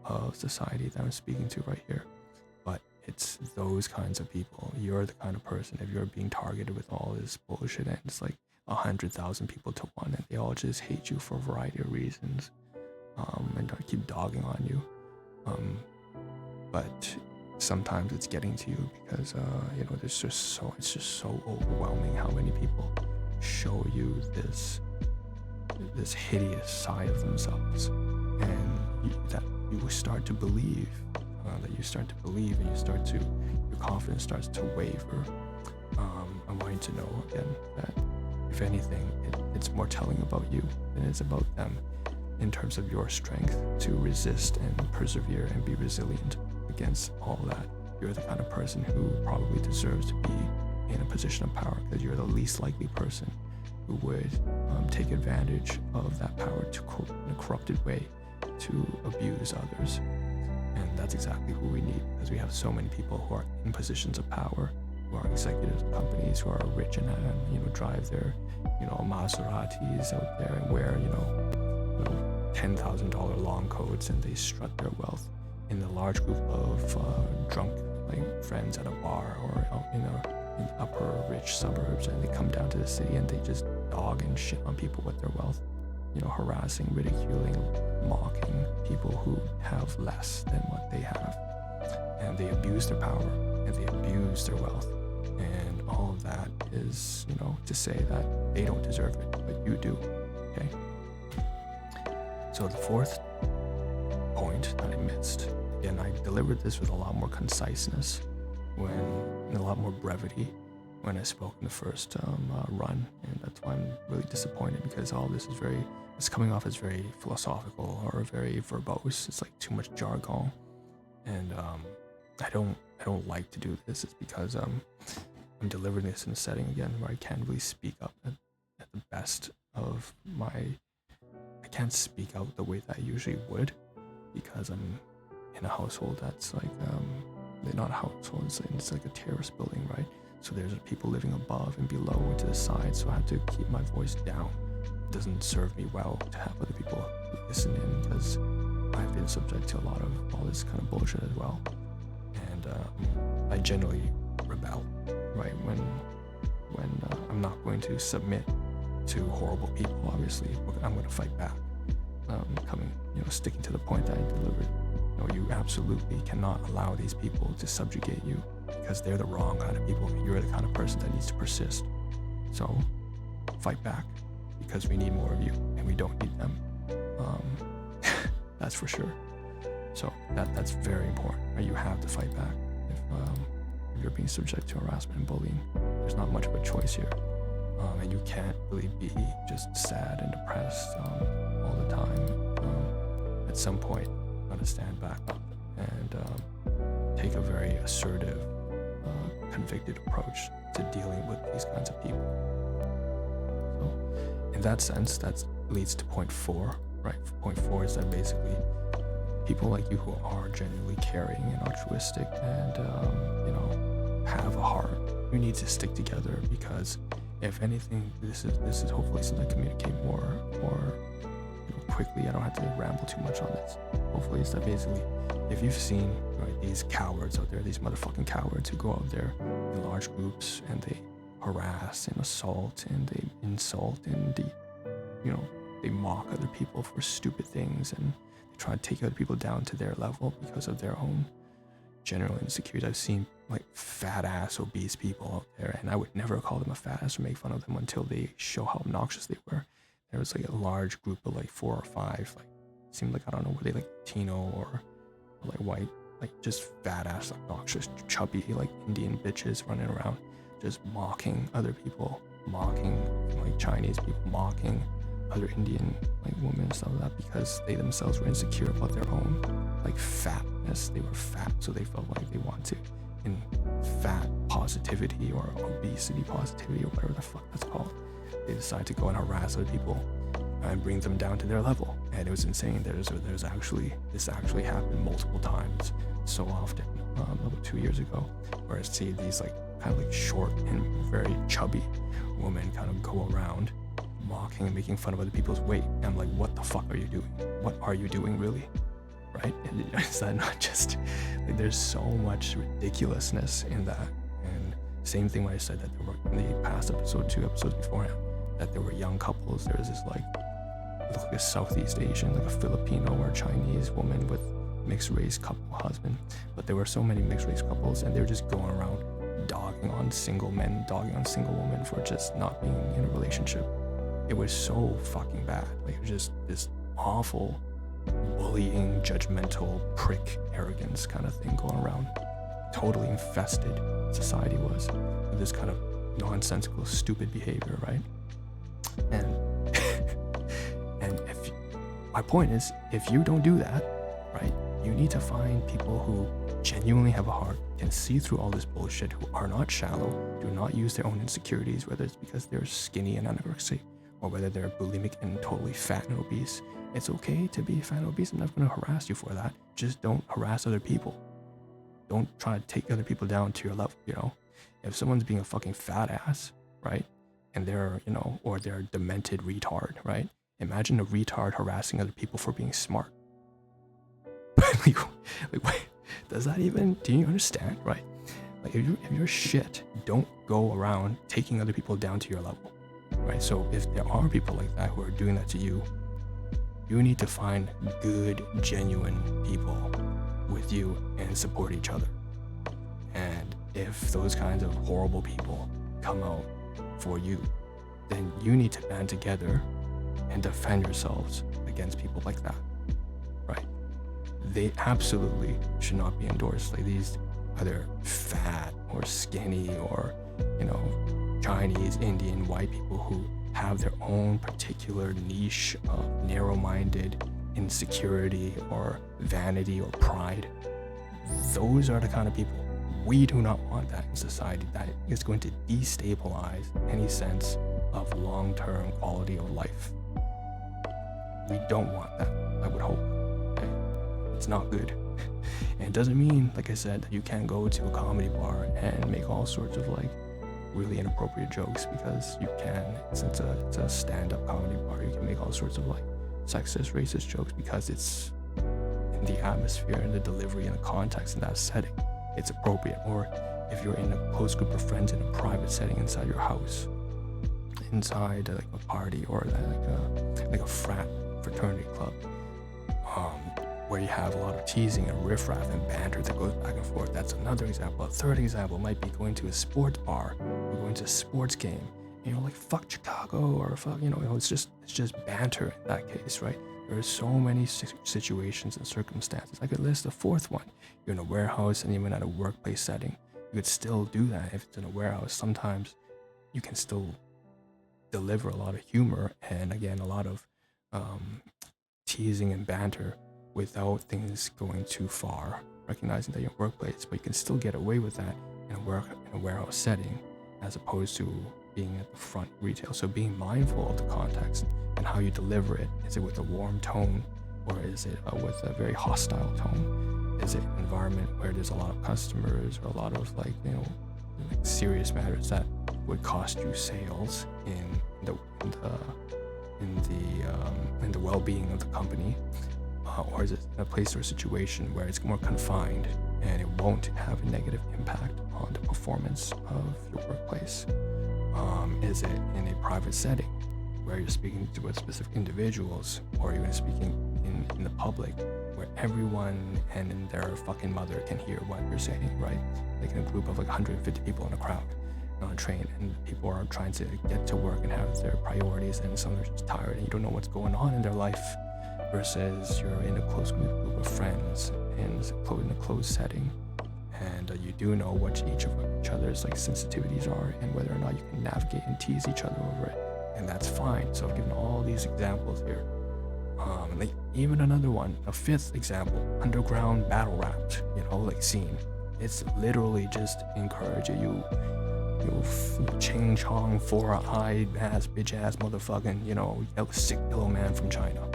of society that I'm speaking to right here. But it's those kinds of people. You're the kind of person, if you're being targeted with all this bullshit, and it's like 100,000 people to one, and they all just hate you for a variety of reasons, and keep dogging on you. But sometimes it's getting to you because it's just so overwhelming how many people show you this hideous side of themselves, and you start to believe, and your confidence starts to waver. I want you to know again that if anything, it's more telling about you than it's about them, in terms of your strength to resist and persevere and be resilient against all that. You're the kind of person who probably deserves to be in a position of power, because you're the least likely person who would take advantage of that power in a corrupted way to abuse others. And that's exactly who we need, because we have so many people who are in positions of power, who are executives of companies, who are rich and drive their Maseratis out there and wear $10,000 long coats, and they strut their wealth in a large group of drunk friends at a bar, or in upper rich suburbs, and they come down to the city and they just dog and shit on people with their wealth, harassing, ridiculing, mocking people who have less than what they have, and they abuse their power and they abuse their wealth, and all of that is to say that they don't deserve it, but you do. Okay, so the fourth point that I missed, and I delivered this with a lot more conciseness and a lot more brevity when I spoke in the first run, and that's why I'm really disappointed, because all this is very it's coming off as very philosophical or very verbose. It's like too much jargon, and I don't like to do this. It's because I'm delivering this in a setting again where I can't really speak up at the best of my. I can't speak out the way that I usually would, because I'm in a household that's like not a household. It's like a terrace building, right? So there's people living above and below and to the side. So I have to keep my voice down. It doesn't serve me well to have other people listen in, because I've been subject to a lot of all this kind of bullshit as well. And I generally rebel, right? When I'm not going to submit to horrible people, obviously, I'm going to fight back. Sticking to the point that I delivered. You absolutely cannot allow these people to subjugate you, because they're the wrong kind of people. You're the kind of person that needs to persist. So fight back, because we need more of you and we don't need them. That's for sure. So that's very important. Right? You have to fight back. If you're being subject to harassment and bullying, there's not much of a choice here. And you can't really be just sad and depressed all the time. At some point, to stand back up and take a very assertive, convicted approach to dealing with these kinds of people. So, in that sense, that leads to point 4, right? Point 4 is that basically people like you who are genuinely caring and altruistic and have a heart, you need to stick together, because if anything, this is hopefully something to communicate more quickly. I don't have to ramble too much on this. Hopefully it's that basically, if you've seen these cowards out there, these motherfucking cowards who go out there in large groups and they harass and assault and they insult and they mock other people for stupid things, and they try to take other people down to their level because of their own general insecurities. I've seen like fat ass obese people out there, and I would never call them a fat ass or make fun of them until they show how obnoxious they were. There was like a large group of like 4 or 5, like seemed like, I don't know, were they like Latino or like white, like just fat ass, obnoxious, chubby, like Indian bitches running around, just mocking other people, mocking like Chinese people, mocking other Indian like women and stuff like that, because they themselves were insecure about their own like fatness. They were fat, so they felt like they want to, in fat positivity or obesity positivity or whatever the fuck that's called, they decide to go and harass other people and bring them down to their level. And it was insane. This actually happened multiple times, so often. About 2 years ago, where I see these like kind of like short and very chubby women kind of go around mocking and making fun of other people's weight. And I'm like, what the fuck are you doing? What are you doing, really? Right? And is that not just like, there's so much ridiculousness in that. And same thing when I said that there were, in the past episode, 2 episodes beforehand, that there were young couples. There was this like a Southeast Asian, like a Filipino or Chinese woman with mixed race couple husband. But there were so many mixed race couples, and they were just going around dogging on single men, dogging on single women for just not being in a relationship. It was so fucking bad. Like, it was just this awful bullying, judgmental, prick, arrogance kind of thing going around. Totally infested society was with this kind of nonsensical, stupid behavior, right? And and my point is, if you don't do that, right, you need to find people who genuinely have a heart, can see through all this bullshit, who are not shallow, do not use their own insecurities, whether it's because they're skinny and anorexic, or whether they're bulimic and totally fat and obese. It's okay to be fat and obese. I'm not going to harass you for that. Just don't harass other people. Don't try to take other people down to your level, If someone's being a fucking fat ass, right, and they're, or they're a demented retard, right? Imagine a retard harassing other people for being smart. like, wait, does that even, do you understand, right? Like, if you're shit, don't go around taking other people down to your level, right? So if there are people like that who are doing that to you, you need to find good, genuine people with you and support each other. And if those kinds of horrible people come out for you, then you need to band together and defend yourselves against people like that, right? They absolutely should not be endorsed. Like, these either fat or skinny or, Chinese, Indian, white people who have their own particular niche of narrow-minded insecurity or vanity or pride. Those are the kind of people we do not want that in society. That is going to destabilize any sense of long-term quality of life. We don't want that, I would hope. Okay? It's not good. And it doesn't mean, like I said, that you can't go to a comedy bar and make all sorts of like really inappropriate jokes, because you can. Since it's a stand-up comedy bar, you can make all sorts of like sexist, racist jokes because it's in the atmosphere and the delivery and the context in that setting. It's appropriate. Or if you're in a close group of friends in a private setting inside your house, inside like a party or like a fraternity club, where you have a lot of teasing and riffraff and banter that goes back and forth. That's another example. A third example might be going to a sports bar or going to a sports game, and you're like, fuck Chicago, or fuck, it's just banter in that case, right? There are so many situations and circumstances. I could list a fourth one. You're in a warehouse, and even at a workplace setting, you could still do that. If it's in a warehouse, sometimes you can still deliver a lot of humor and, again, a lot of teasing and banter without things going too far, recognizing that you're in a workplace, but you can still get away with that in a warehouse setting, as opposed to being at the front retail. So being mindful of the context and how you deliver it. Is it with a warm tone, or is it with a very hostile tone? Is it an environment where there's a lot of customers, or a lot of like serious matters that would cost you sales in the well-being of the company? Or is it a place or a situation where it's more confined and it won't have a negative impact on the performance of your workplace? Is it in a private setting where you're speaking to specific individuals, or you're speaking in the public where everyone and their fucking mother can hear what you're saying, right? Like in a group of like 150 people in a crowd on a train, and people are trying to get to work and have their priorities, and some are just tired and you don't know what's going on in their life, versus you're in a close group of friends in a closed setting, and you do know what each other's like sensitivities are, and whether or not you can navigate and tease each other over it, and that's fine. So I've given all these examples here. Like even another one, a fifth example, underground battle rap, scene. It's literally just encouraging you ching chong, four-eyed ass, bitch ass motherfucking, sick yellow man from China.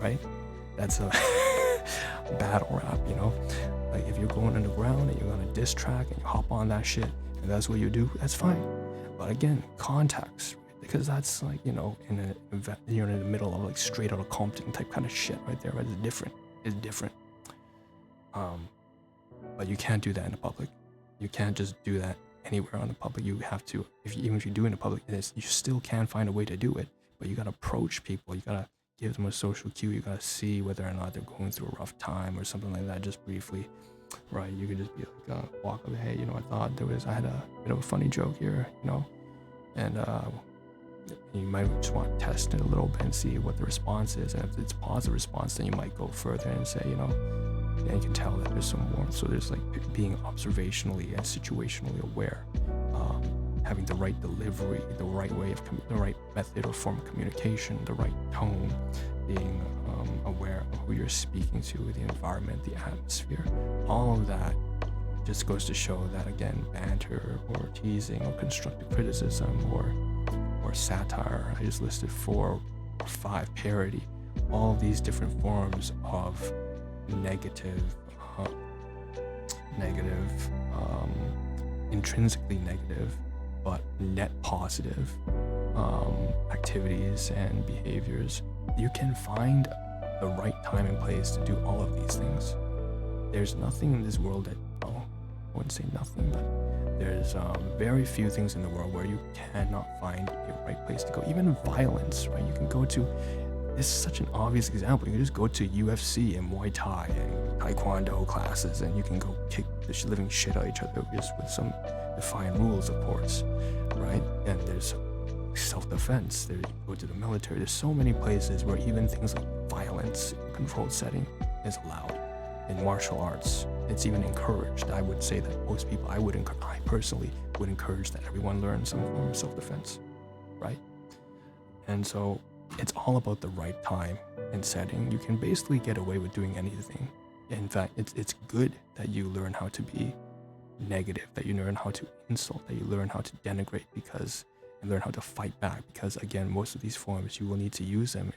Right? That's a battle rap, Like if you're going underground and you're on a diss track and you hop on that shit and that's what you do, that's fine. But again, context, right? Because that's like, you're in the middle of like straight out of Compton type kind of shit right there, right? It's different. But you can't do that in the public. You can't just do that anywhere on the public. You have to, even if you do it in the public, you still can find a way to do it, but you gotta approach people. You gotta give them a social cue. You gotta see whether or not they're going through a rough time or something like that, just briefly, right? You could just be like, walk up, hey, I thought I had a bit of a funny joke here, and you might just want to test it a little bit and see what the response is. And if it's a positive response, then you might go further and say, and you can tell that there's some warmth. So there's like being observationally and situationally aware, having the right delivery, the right way of the right method or form of communication, the right tone, being aware of who you're speaking to, the environment, the atmosphere. All of that just goes to show that, again, banter or teasing or constructive criticism or satire, I just listed 4 or 5, parody, all these different forms of negative, intrinsically negative, but net positive activities and behaviors. You can find the right time and place to do all of these things. There's nothing in this world that, I wouldn't say nothing, but there's very few things in the world where you cannot find a right place to go. Even violence, right? You can go to, this is such an obvious example. You can just go to UFC and Muay Thai and Taekwondo classes, and you can go kick the living shit out of each other just with some defined rules, of course, right? And there's self-defense. There, you go to the military. There's so many places where even things like violence in a controlled setting is allowed. In martial arts, it's even encouraged. I would say that I personally would encourage that everyone learn some form of self-defense, right? And so it's all about the right time and setting. You can basically get away with doing anything. In fact, it's good that you learn how to be negative, that you learn how to insult, that you learn how to denigrate, because and learn how to fight back, because again, most of these forms you will need to use them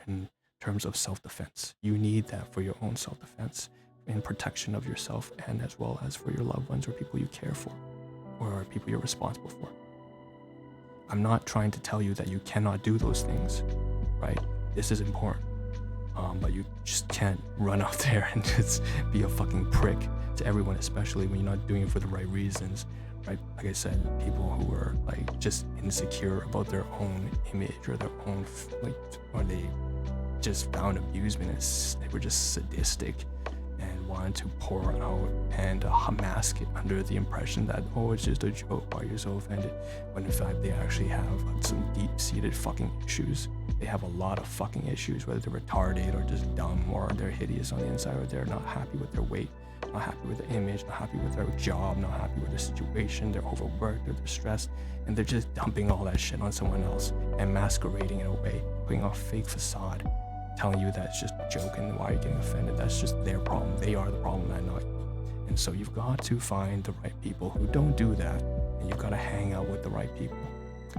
in terms of self-defense. You need that for your own self-defense, in protection of yourself, and as well as for your loved ones or people you care for or people you're responsible for. I'm not trying to tell you that you cannot do those things, right? This is important. But you just can't run out there and just be a fucking prick to everyone, especially when you're not doing it for the right reasons, right? Like I said, people who are like just insecure about their own image or their own, like, or they just found abusement as they were just sadistic and wanted to pour out and mask it under the impression that, oh, it's just a joke, why you're so offended, when in fact they actually have some deep-seated fucking issues. They have a lot of fucking issues, whether they're retarded or just dumb or they're hideous on the inside, or they're not happy with their weight, not happy with their image, not happy with their job, not happy with their situation, they're overworked or they're stressed, and they're just dumping all that shit on someone else and masquerading in a way, putting on a fake facade, telling you that it's just a joke and why you're getting offended. That's just their problem. They are the problem, not you. And so you've got to find the right people who don't do that, and you've got to hang out with the right people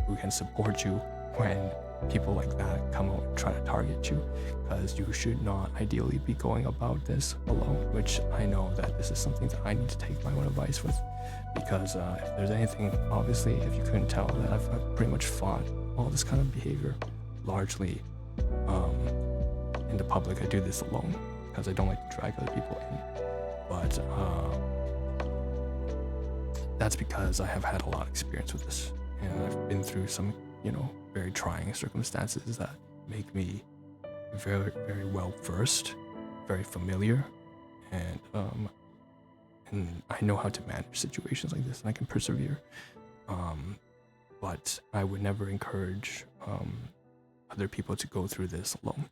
who can support you when people like that come out and try to target you, because you should not ideally be going about this alone, which I know that this is something that I need to take my own advice with, because if there's anything, obviously, if you couldn't tell, that I've pretty much fought all this kind of behavior largely in the public. I do this alone because I don't like to drag other people in, but that's because I have had a lot of experience with this, and I've been through some, very trying circumstances that make me very, very well versed, very familiar, and I know how to manage situations like this, and I can persevere. But I would never encourage other people to go through this alone.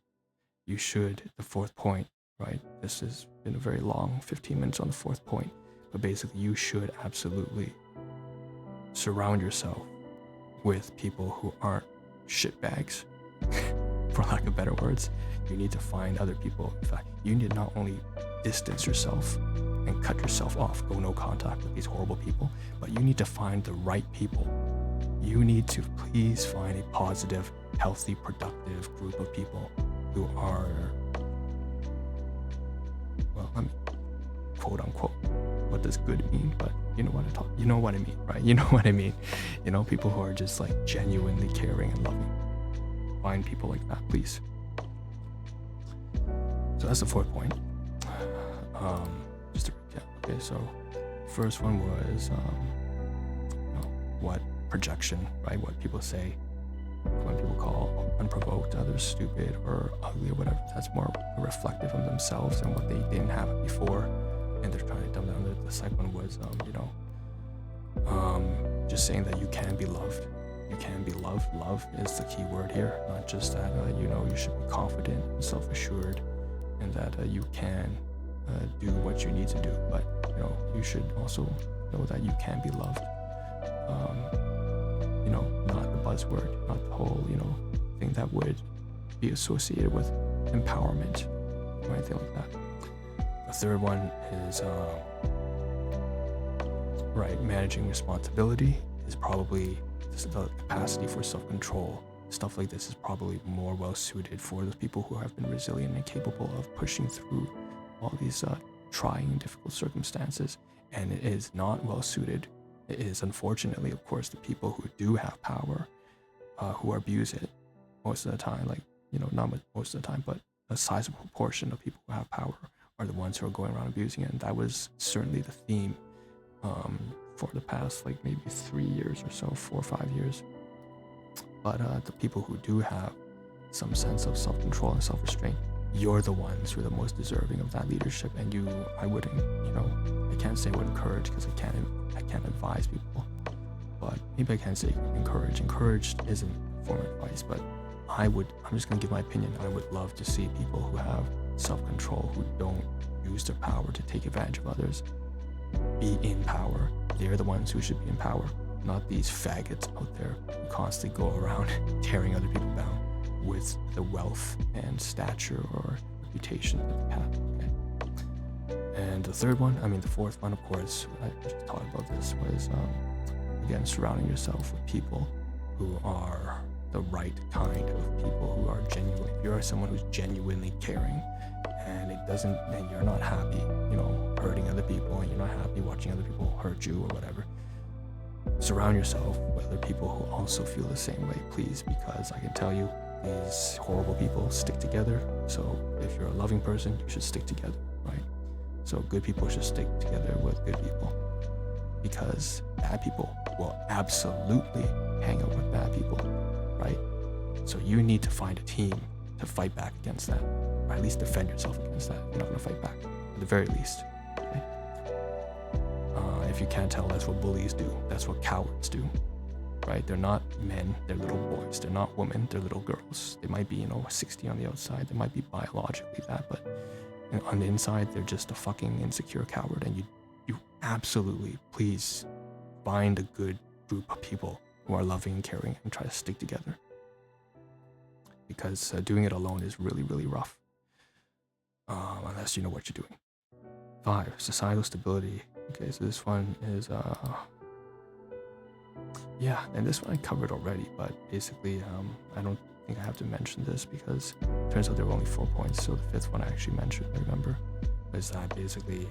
You should, the fourth point, right? This has been a very long 15 minutes on the fourth point, but basically you should absolutely surround yourself with people who aren't shitbags, for lack of better words. You need to find other people. In fact, you need to not only distance yourself and cut yourself off, go no contact with these horrible people, but you need to find the right people. You need to please find a positive, healthy, productive group of people who are, well, I mean, quote unquote, what does good mean? But you know what I mean, right? You know what I mean. People who are just like genuinely caring and loving. Find people like that, please. So that's the fourth point. Just to recap. Okay, so first one was what projection, right? What people say when people call unprovoked others stupid or ugly or whatever. That's more reflective of themselves and what they didn't have before, and they're trying to dumb down. The second one was just saying that you can be loved. You can be loved. Love is the key word here. Not just that you should be confident and self-assured, and that you can do what you need to do. But you should also know that you can be loved. Not the buzzword, not the whole thing that would be associated with empowerment or anything like that. The third one is managing responsibility is probably the capacity for self-control. Stuff like this is probably more well suited for those people who have been resilient and capable of pushing through all these trying and difficult circumstances. And it is not well suited. It is, unfortunately, of course, the people who do have power who abuse it most of the time. Not most of the time, but a sizable proportion of people who have power are the ones who are going around abusing it. And that was certainly the theme for the past maybe 3 years or so, 4 or 5 years. But the people who do have some sense of self-control and self-restraint, you're the ones who are the most deserving of that leadership. And I wouldn't, I can't say would encourage, because I can't advise people, but maybe I can say encourage. Encouraged isn't a form of advice, but I'm just gonna give my opinion. I would love to see people who have self-control, who don't use their power to take advantage of others, be in power. They're the ones who should be in power. not these faggots out there who constantly go around tearing other people down with the wealth and stature or reputation that they have. Okay. And the fourth one, of course, I just talked about this, was again, surrounding yourself with people who are the right kind of people, who are genuine. If you're someone who's genuinely caring, and you're not happy, hurting other people, and you're not happy watching other people hurt you or whatever, surround yourself with other people who also feel the same way, please, because I can tell you, these horrible people stick together. So if you're a loving person, you should stick together, right? So good people should stick together with good people, because bad people will absolutely hang out with bad people, right? So you need to find a team to fight back against that, or at least defend yourself against that. You're not going to fight back, at the very least. Okay? If you can't tell, that's what bullies do. That's what cowards do, right? They're not men, they're little boys. They're not women, they're little girls. They might be, 60 on the outside. They might be biologically that, but on the inside, they're just a fucking insecure coward. And you absolutely, please, find a good group of people who are loving and caring and try to stick together. Because doing it alone is really, really rough. Unless you know what you're doing. 5, societal stability. Okay, so this one is, and this one I covered already, but basically, I don't think I have to mention this because it turns out there were only 4 points, so the 5th one I actually mentioned, remember, is that basically,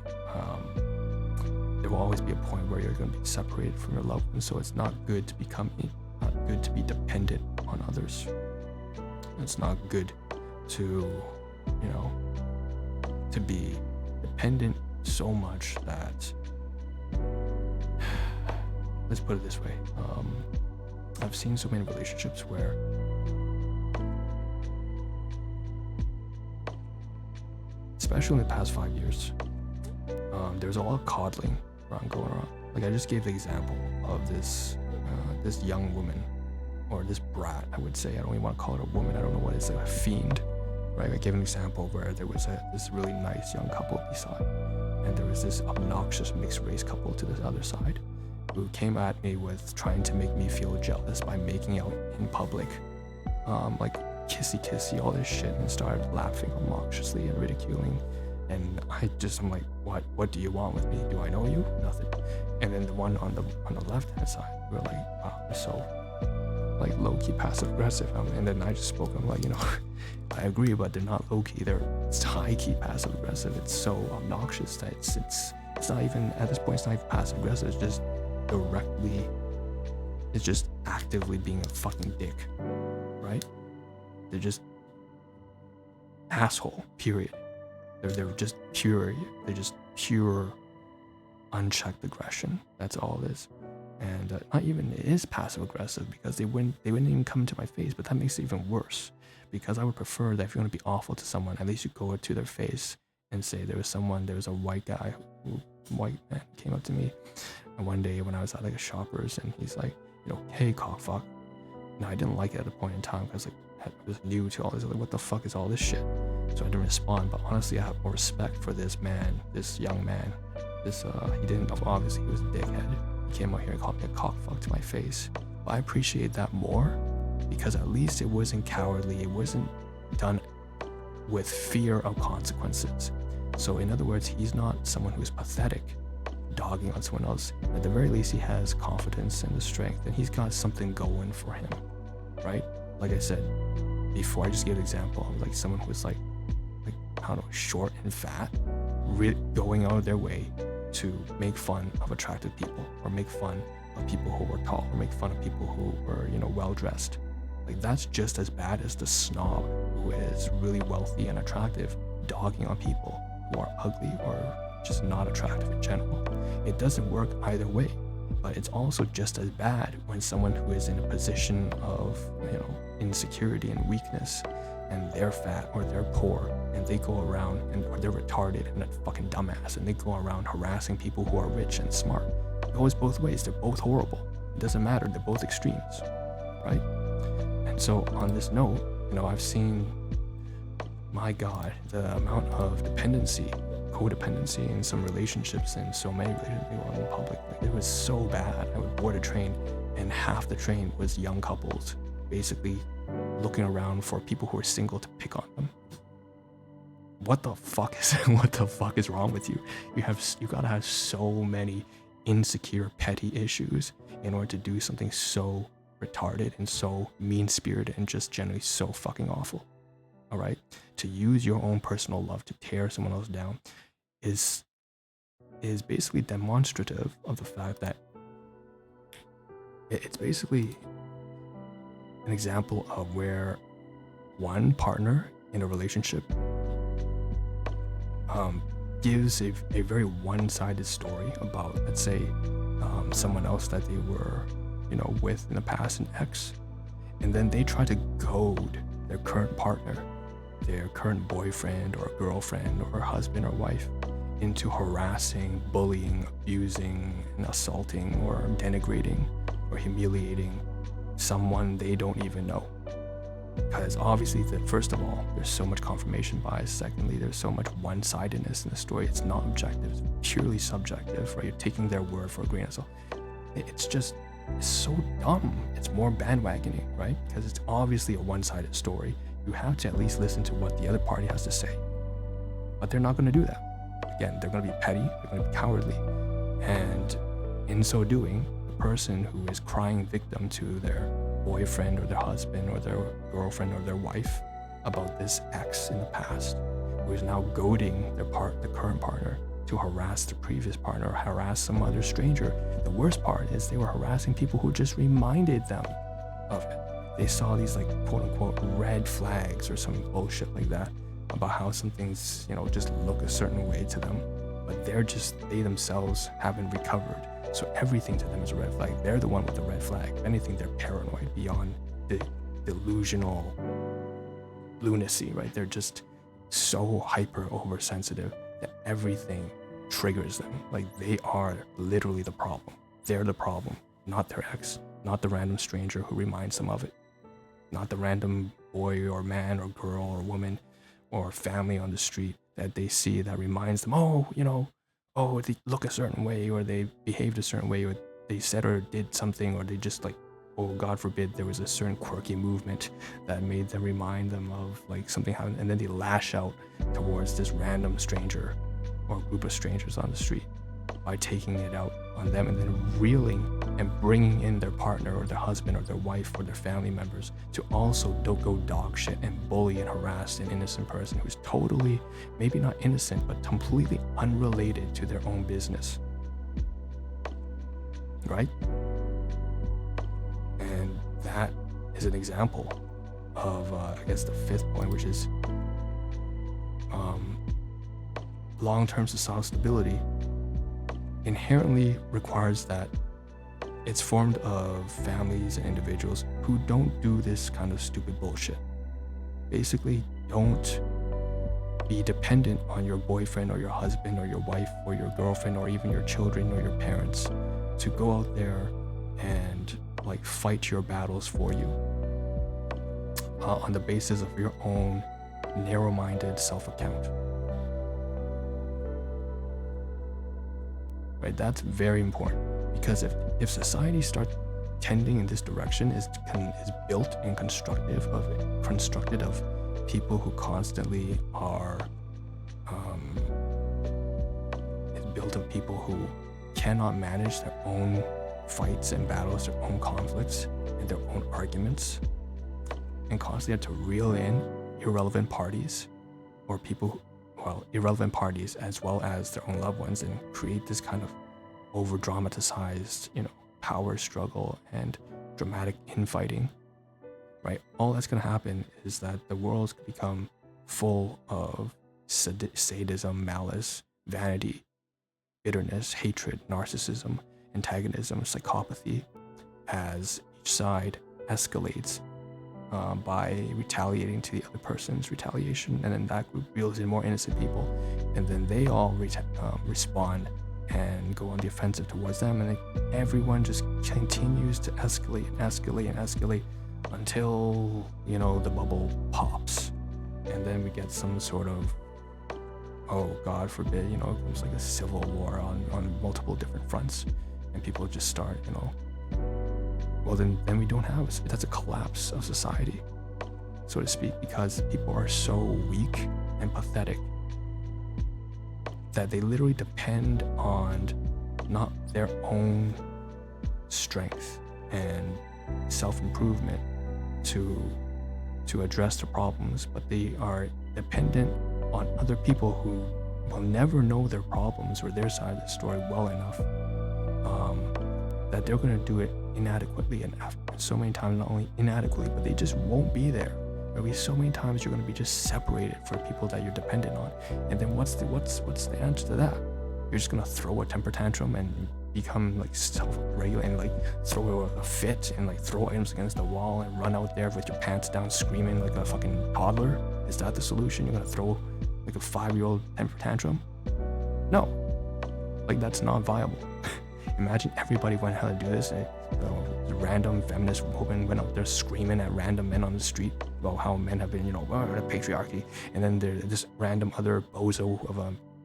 there will always be a point where you're going to be separated from your loved ones, so it's not good to be dependent on others. It's not good to, to be dependent so much that, let's put it this way, I've seen so many relationships where especially in the past 5 years, there's a lot of coddling going around. Like I just gave the example of this young woman, or this brat, I would say. I don't even want to call it a woman. I don't know what it's, like a fiend, right? I gave an example where there was this really nice young couple beside, and there was this obnoxious mixed race couple to this other side, who came at me with trying to make me feel jealous by making out in public, like kissy, all this shit, and started laughing obnoxiously and ridiculing. And I'm like, what do you want with me? Do I know you? Nothing. And then the one on the left hand side, we were like, wow, they're so like low-key passive-aggressive. And then I just spoke, I'm like, I agree, but they're not low-key, it's high-key passive-aggressive. It's so obnoxious that it's not even, at this point, it's not even passive-aggressive, it's just directly, it's just actively being a fucking dick, right? They're just asshole, period. They're just pure unchecked aggression. That's all it is. And not even it is passive aggressive, because they wouldn't even come into my face, but that makes it even worse, because I would prefer that if you're going to be awful to someone, at least you go to their face and say, there was a white man came up to me, and one day when I was at like a Shoppers, and he's like, hey, cockfuck. Now I didn't like it at the point in time, because I was new to all this, like, what the fuck is all this shit? So I didn't respond, but honestly I have more respect for this young man. He didn't, obviously he was a dickhead. He came out here and called me a cockfuck to my face. But I appreciate that more, because at least it wasn't cowardly, it wasn't done with fear of consequences. So in other words, he's not someone who's pathetic, dogging on someone else. At the very least, he has confidence and the strength, and he's got something going for him, right? Like I said before, I just gave an example of like someone who's like I don't know, short and fat, going out of their way to make fun of attractive people, or make fun of people who were tall, or make fun of people who were, well-dressed. Like, that's just as bad as the snob who is really wealthy and attractive, dogging on people who are ugly or just not attractive in general. It doesn't work either way, but it's also just as bad when someone who is in a position of, insecurity and weakness, and they're fat or they're poor, and they go around, or they're retarded and a fucking dumbass, and they go around harassing people who are rich and smart. It goes both ways. They're both horrible. It doesn't matter. They're both extremes, right? And so on this note, I've seen, my God, the amount of dependency codependency in some relationships, and so many relationships they were in public. Like, it was so bad. I would board a train, and half the train was young couples, basically looking around for people who are single to pick on them. What the fuck is wrong with you? You gotta have so many insecure, petty issues in order to do something so retarded and so mean-spirited and just generally so fucking awful. All right, to use your own personal love to tear someone else down is basically demonstrative of the fact that it's basically an example of where one partner in a relationship gives a very one-sided story about, let's say, someone else that they were, with in the past, an ex, and then they try to goad their current partner, their current boyfriend or girlfriend or husband or wife, into harassing, bullying, abusing, and assaulting or denigrating or humiliating someone they don't even know. Because obviously, first of all, there's so much confirmation bias. Secondly, there's so much one-sidedness in the story. It's not objective, it's purely subjective, right? You're taking their word for a grain of salt. It's so dumb. It's more bandwagoning, right? Because it's obviously a one-sided story. You have to at least listen to what the other party has to say. But they're not going to do that. Again, they're going to be petty, they're going to be cowardly. And in so doing, the person who is crying victim to their boyfriend or their husband or their girlfriend or their wife about this ex in the past, who is now goading the current partner to harass the previous partner or harass some other stranger. The worst part is they were harassing people who just reminded them of it. They saw these like quote unquote red flags or some bullshit like that about how some things, just look a certain way to them, but they themselves haven't recovered. So everything to them is a red flag. They're the one with the red flag. If anything, they're paranoid beyond the delusional lunacy, right? They're just so hyper oversensitive that everything triggers them. Like, they are literally the problem. They're the problem, not their ex, not the random stranger who reminds them of it, not the random boy or man or girl or woman or family on the street that they see that reminds them, they look a certain way, or they behaved a certain way, or they said or did something, or they just God forbid, there was a certain quirky movement that made them remind them of something happened, and then they lash out towards this random stranger or group of strangers on the street by taking it out on them and then reeling and bringing in their partner or their husband or their wife or their family members to also go dog shit and bully and harass an innocent person who's totally, maybe not innocent, but completely unrelated to their own business. Right? And that is an example of, the fifth point, which is long-term societal stability inherently requires that it's formed of families and individuals who don't do this kind of stupid bullshit. Basically, don't be dependent on your boyfriend or your husband or your wife or your girlfriend or even your children or your parents to go out there and fight your battles for you on the basis of your own narrow-minded self-account. Right? That's very important, because if society starts tending in this direction, is built and constructed of people who constantly are is built of people who cannot manage their own fights and battles, their own conflicts and their own arguments, and constantly have to reel in irrelevant parties or irrelevant parties as well as their own loved ones, and create this kind of over dramatized, power struggle and dramatic infighting, right? All that's going to happen is that the world's going to become full of sadism, malice, vanity, bitterness, hatred, narcissism, antagonism, psychopathy, as each side escalates by retaliating to the other person's retaliation, and then that group reels in more innocent people, and then they all respond and go on the offensive towards them, and then everyone just continues to escalate until the bubble pops, and then we get some sort of oh, God forbid, there's like a civil war on multiple different fronts, and people just start, well, then we don't have it. That's a collapse of society, so to speak, because people are so weak and pathetic that they literally depend on not their own strength and self-improvement to address the problems, but they are dependent on other people who will never know their problems or their side of the story well enough, that they're going to do it inadequately, and after so many times, not only inadequately, but they just won't be there. There'll be so many times you're going to be just separated for people that you're dependent on, and then what's the answer to that? You're just going to throw a temper tantrum and become like self-regulate and like throw a fit and like throw items against the wall and run out there with your pants down screaming like a fucking toddler? Is that the solution? You're gonna throw like a 5-year-old temper tantrum? No, like that's not viable. Imagine everybody went how to do this. Random feminist women went out there screaming at random men on the street about how men have been, the patriarchy, and then there's this random other bozo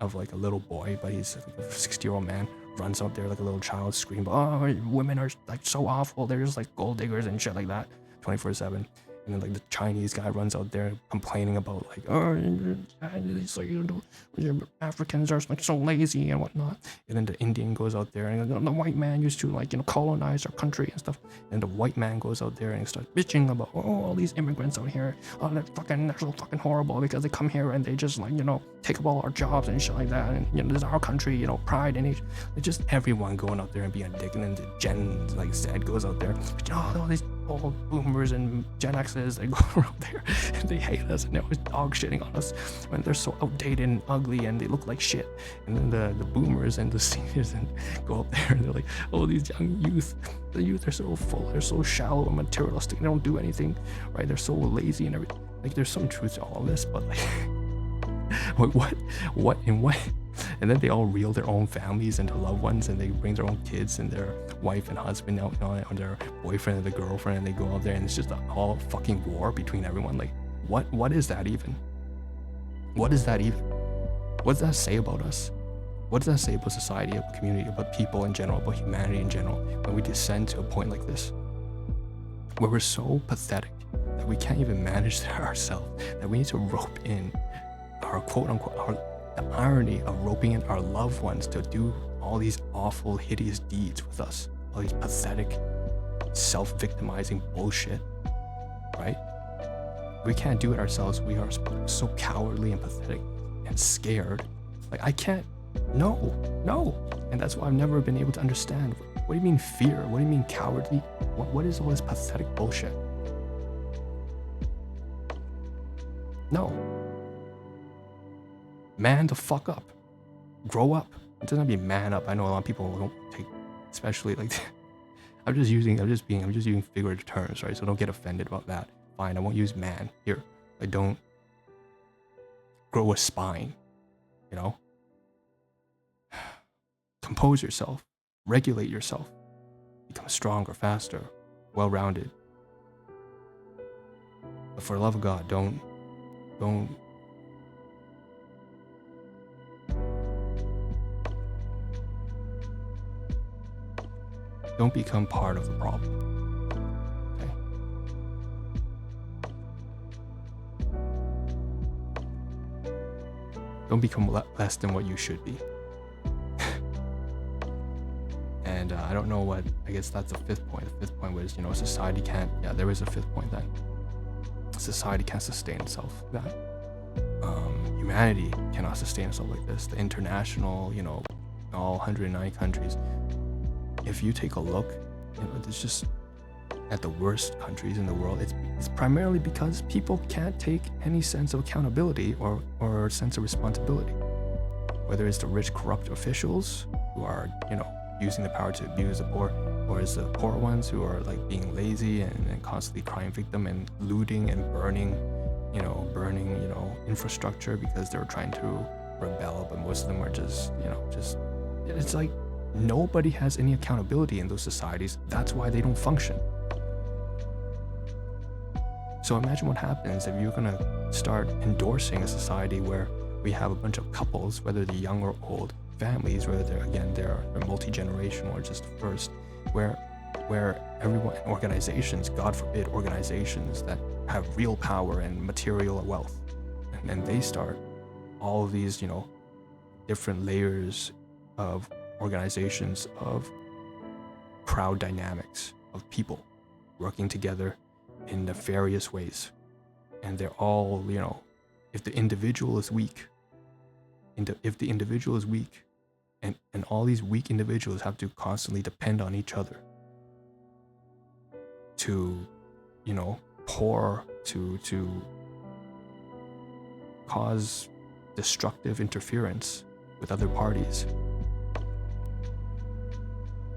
of like a little boy, but he's like a 60-year-old man, runs out there like a little child screaming, oh, women are like so awful, they're just like gold diggers and shit like that 24/7. And then like the Chinese guy runs out there complaining about like, oh, it's like, Africans are like so lazy and whatnot. And then the Indian goes out there and the white man used to like, colonize our country and stuff. And the white man goes out there and starts bitching about, oh, all these immigrants out here, oh, they're so fucking horrible because they come here and they just like, take up all our jobs and shit like that. And this is our country, pride and it's just everyone going out there and being a dick. And then the Gen Z goes out there, all these old boomers and Gen X's, they go around there and they hate us and they're always dog shitting on us when they're so outdated and ugly and they look like shit. And then the boomers and the seniors and go up there and they're like, oh, these young youth, the youth are so full, they're so shallow and materialistic, they don't do anything, right? They're so lazy and everything. Like there's some truth to all of this, but like what and then they all reel their own families and their loved ones, and they bring their own kids and their wife and husband out, and their boyfriend and the girlfriend, and they go out there and it's just a all fucking war between everyone. Like what is that even? What is that even? What does that say about us? What does that say about society, about community, about people in general, about humanity in general, when we descend to a point like this where we're so pathetic that we can't even manage it ourselves, that we need to rope in our quote unquote the irony of roping in our loved ones to do all these awful, hideous deeds with us, all these pathetic, self-victimizing bullshit, right? We can't do it ourselves. We are so cowardly and pathetic and scared. Like, I can't, no. And that's why I've never been able to understand. What do you mean fear? What do you mean cowardly? What is all this pathetic bullshit? No. Man the fuck up. Grow up. It doesn't have to be man up. I know a lot of people don't take, especially like, I'm just using figurative terms, right? So don't get offended about that. Fine, I won't use man here. I don't grow a spine, Compose yourself. Regulate yourself. Become stronger, faster, well-rounded. But for the love of God, don't become part of the problem. Okay? Don't become less than what you should be. And I don't know what, I guess that's the fifth point. The fifth point was, society can't, there is a fifth point then. Society can't sustain itself like that. Humanity cannot sustain itself like this. The international, all 109 countries. If you take a look, it's just at the worst countries in the world, it's primarily because people can't take any sense of accountability or sense of responsibility. Whether it's the rich, corrupt officials who are, using the power to abuse the poor, or it's the poor ones who are like being lazy and constantly crime victim and looting and burning infrastructure because they're trying to rebel, but most of them are just it's like nobody has any accountability in those societies. That's why they don't function. So imagine what happens if you're gonna start endorsing a society where we have a bunch of couples, whether they're young or old, families, whether they're multi-generational or just first, where everyone, organizations, God forbid, organizations that have real power and material wealth, and they start all of these, different layers of organizations, of crowd dynamics, of people working together in nefarious ways. And they're all, if the individual is weak, and all these weak individuals have to constantly depend on each other to, to cause destructive interference with other parties.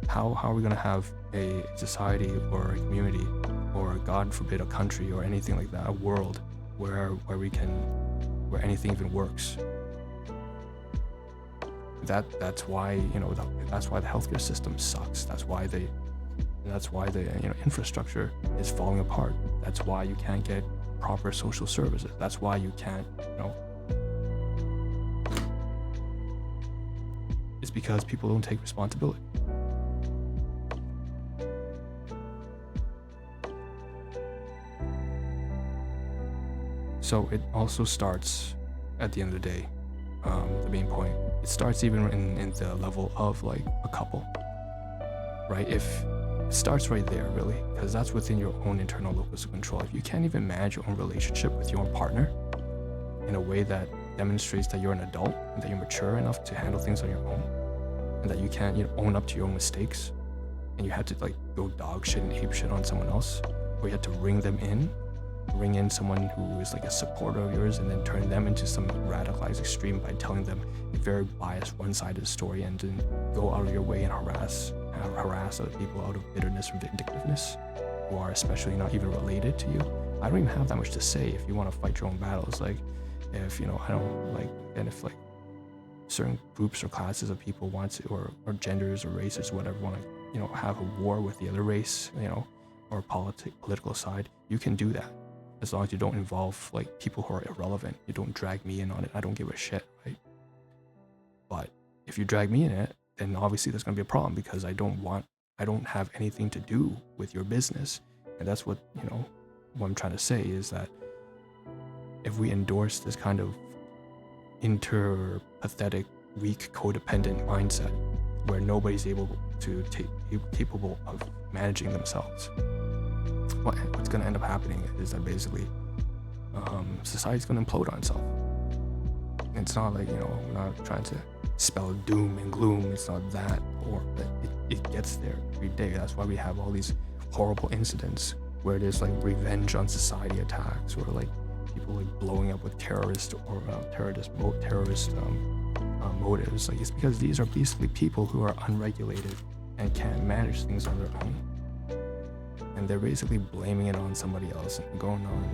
How are we going to have a society or a community, or God forbid a country or anything like that, a world where anything even works? That's why that's why the healthcare system sucks. That's why the infrastructure is falling apart. That's why you can't get proper social services. That's why you can't, it's because people don't take responsibility. So it also starts at the end of the day, the main point, it starts even in the level of like a couple, right? If it starts right there, really, because that's within your own internal locus of control. If you can't even manage your own relationship with your own partner in a way that demonstrates that you're an adult and that you're mature enough to handle things on your own, and that you can't own up to your own mistakes, and you have to like go dog shit and ape shit on someone else, or you have to ring in someone who is like a supporter of yours and then turn them into some radicalized extreme by telling them a very biased one-sided story, and then go out of your way and harass other people out of bitterness or vindictiveness, who are especially not even related to you. I don't even have that much to say if you want to fight your own battles. Like, if I don't like, and if like certain groups or classes of people want to, or genders or races or whatever, want to have a war with the other race, or political side, you can do that, as long as you don't involve like people who are irrelevant. You don't drag me in on it. I don't give a shit, right? But if you drag me in it, then obviously there's going to be a problem, because I don't have anything to do with your business. And that's what I'm trying to say, is that if we endorse this kind of pathetic, weak, codependent mindset where nobody's capable of managing themselves, what's going to end up happening is that basically society's going to implode on itself. And it's not like, we're not trying to spell doom and gloom. It's not that, or it gets there every day. That's why we have all these horrible incidents where there's like revenge on society attacks, or like people like blowing up with terrorist motives. Like, it's because these are basically people who are unregulated and can't manage things on their own, and they're basically blaming it on somebody else and going on.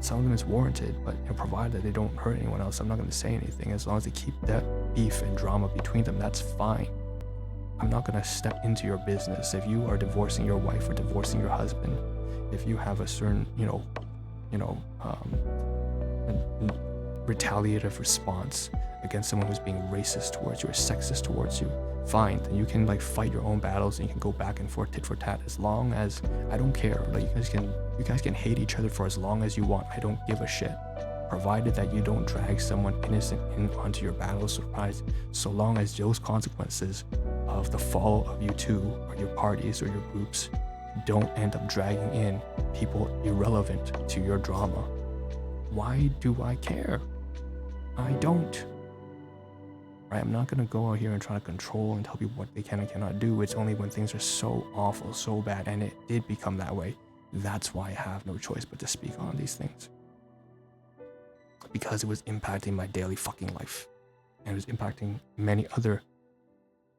Some of them is warranted, but provided that they don't hurt anyone else, I'm not going to say anything. As long as they keep that beef and drama between them, that's fine. I'm not going to step into your business. If you are divorcing your wife or divorcing your husband, if you have a certain retaliative response against someone who's being racist towards you or sexist towards you, fine, then you can like fight your own battles and you can go back and forth, tit for tat, as long as, I don't care. Like, you guys can hate each other for as long as you want. I don't give a shit, provided that you don't drag someone innocent in onto your battle. So long as those consequences of the fall of you two, or your parties or your groups, don't end up dragging in people irrelevant to your drama. Why do I care? I don't. Right? I'm not gonna go out here and try to control and tell people what they can and cannot do. It's only when things are so awful, so bad, and it did become that way, that's why I have no choice but to speak on these things. Because it was impacting my daily fucking life. And it was impacting many other,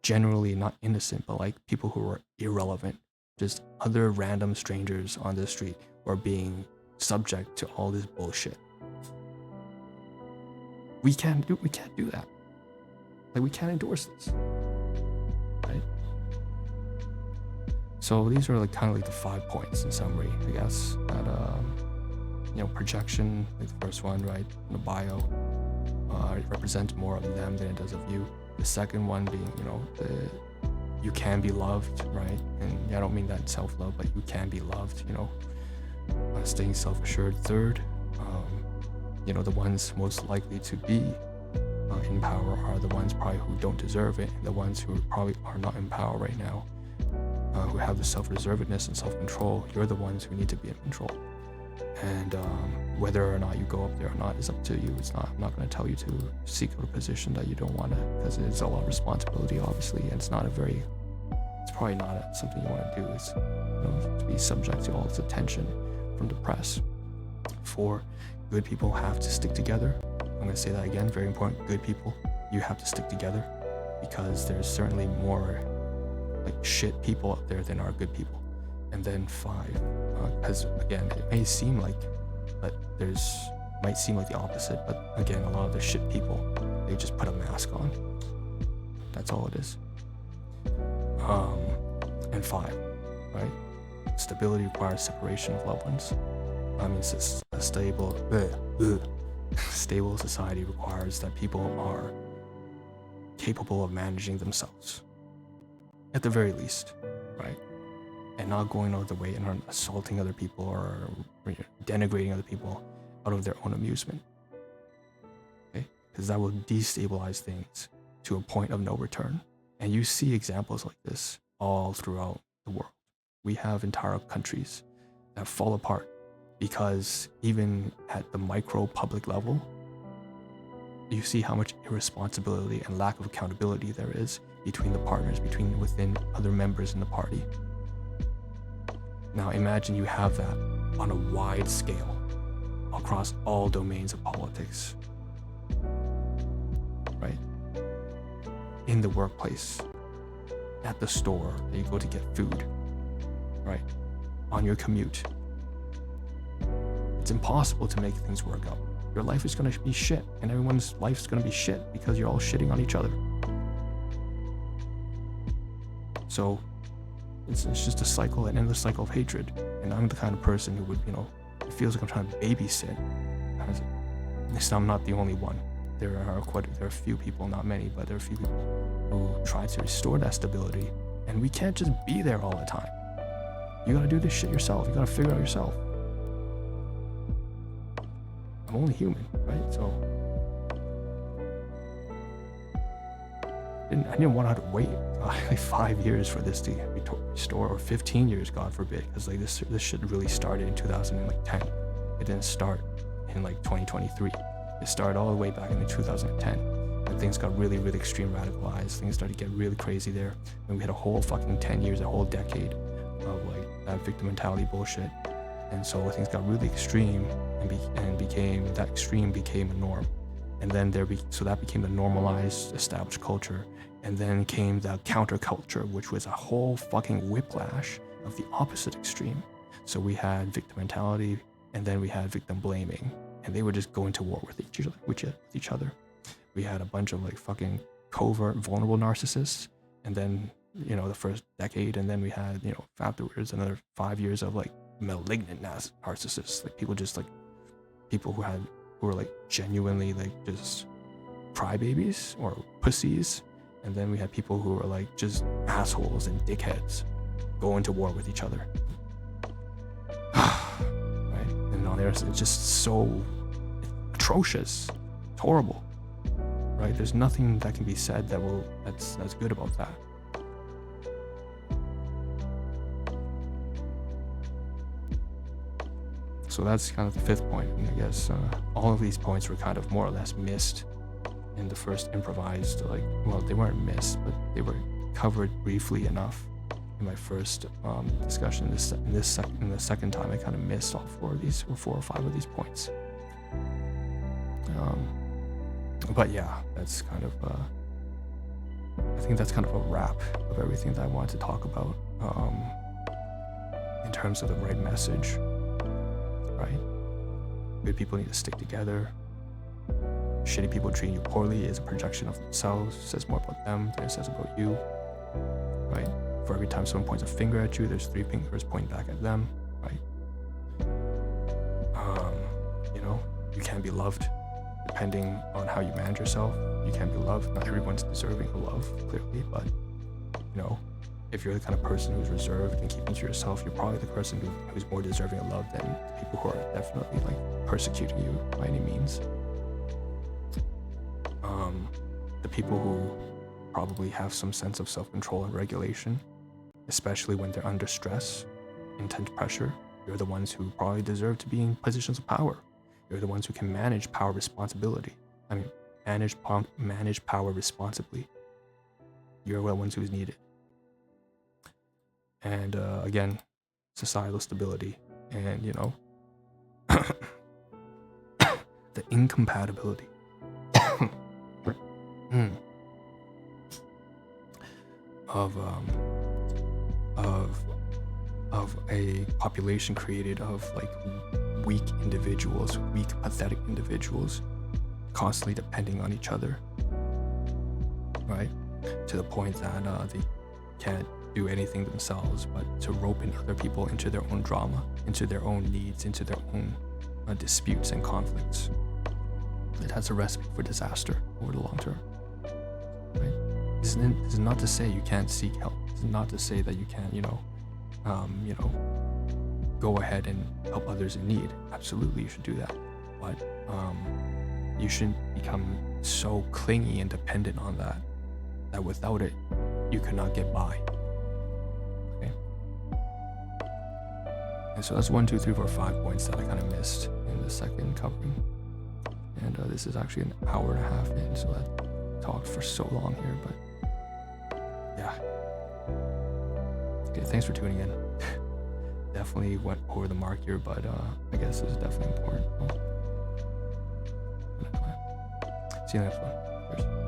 generally not innocent, but like people who were irrelevant, just other random strangers on the street, or being subject to all this bullshit. We can't do that. Like, we can't endorse this, right? So these are like kind of like the 5 points in summary, I guess. That projection, like the first one, right? The bio, it represents more of them than it does of you. The second one being, you can be loved, right? And I don't mean that self-love, but you can be loved, staying self-assured. Third, the ones most likely to be in power are the ones probably who don't deserve it, and the ones who probably are not in power right now, who have the self-reservedness and self-control. You're the ones who need to be in control. And whether or not you go up there or not is up to you. I'm not going to tell you to seek out a position that you don't want to, because it's a lot of responsibility, obviously, and it's probably not something you want to do, is to be subject to all this attention from the press. 4, good people have to stick together. I'm going to say that again, very important. Good people, you have to stick together, because there's certainly more like shit people out there than are good people. And then 5, because again, it may seem like, might seem like the opposite, but again, a lot of the shit people, they just put a mask on. That's all it is. And 5, right? Stability requires separation of loved ones. I mean, a stable society requires that people are capable of managing themselves, at the very least, right? And not going out of the way and assaulting other people or denigrating other people out of their own amusement. Okay? Because that will destabilize things to a point of no return. And you see examples like this all throughout the world. We have entire countries that fall apart because even at the micro public level, you see how much irresponsibility and lack of accountability there is between the partners, within other members in the party. Now imagine you have that on a wide scale across all domains of politics, right? In the workplace, at the store that you go to get food, right? On your commute. It's impossible to make things work out. Your life is going to be shit, and everyone's life is going to be shit because you're all shitting on each other. So it's just a cycle, an endless cycle of hatred. And I'm the kind of person who would, it feels like I'm trying to babysit. I'm not the only one. There are a few people, not many, but there are a few people who try to restore that stability. And we can't just be there all the time. You gotta do this shit yourself. You gotta figure it out yourself. I'm only human, right? So I didn't want to have to wait like 5 years for this to be restored, or 15 years, God forbid, because like this shit really started in 2010. It didn't start in like 2023. It started all the way back in 2010, and things got really, really extreme, radicalized. Things started to get really crazy there, and we had a whole fucking 10 years, a whole decade of like that victim mentality bullshit. And so things got really extreme, and became a norm. And then so that became the normalized, established culture. And then came the counterculture, which was a whole fucking whiplash of the opposite extreme. So we had victim mentality, and then we had victim blaming, and they would just go into war with each other. We had a bunch of like fucking covert, vulnerable narcissists, and then the first decade, and then we had afterwards another 5 years of like malignant narcissists, like people who were like genuinely like just crybabies or pussies. And then we had people who were like just assholes and dickheads going to war with each other. Right? And on there, it's just so atrocious. It's horrible. Right? There's nothing that can be said that's good about that. So that's kind of the 5th point. And I guess all of these points were kind of more or less missed in the first improvised, they weren't missed, but they were covered briefly enough in my first discussion. In the second time, I kind of missed all 4 or 5 of these points. But yeah, that's kind of, I think that's kind of a wrap of everything that I wanted to talk about in terms of the right message, right? Good people need to stick together. Shitty people treating you poorly is a projection of themselves. It says more about them than it says about you, right? For every time someone points a finger at you, there's 3 fingers pointing back at them, right? You can't be loved. depending on how you manage yourself, you can be loved. Not everyone's deserving of love, clearly, but you know, if you're the kind of person who's reserved and keeping to yourself, you're probably the person who's more deserving of love than the people who are definitely like persecuting you by any means. The people who probably have some sense of self-control and regulation, especially when they're under stress, intense pressure, you're the ones who probably deserve to be in positions of power. You're the ones who can manage power responsibility. Manage power responsibly. You're the ones who's needed. And again, societal stability and, you know, the incompatibility of a population created of like weak individuals, weak, pathetic individuals, constantly depending on each other, right? To the point that they can't do anything themselves but to rope in other people into their own drama, into their own needs, into their own disputes and conflicts. It has a recipe for disaster over the long term, right? This is not to say you can't seek help. This is not to say that you can't, go ahead and help others in need. Absolutely, you should do that. But you shouldn't become so clingy and dependent on that without it, you could not get by. Okay. And so that's 1, 2, 3, 4, 5 points that I kind of missed in the second covering. And this is actually an hour and a half in, so I talked for so long here, but yeah. Okay, thanks for tuning in. Definitely went over the mark here, but I guess this is definitely important. See you next one. Cheers.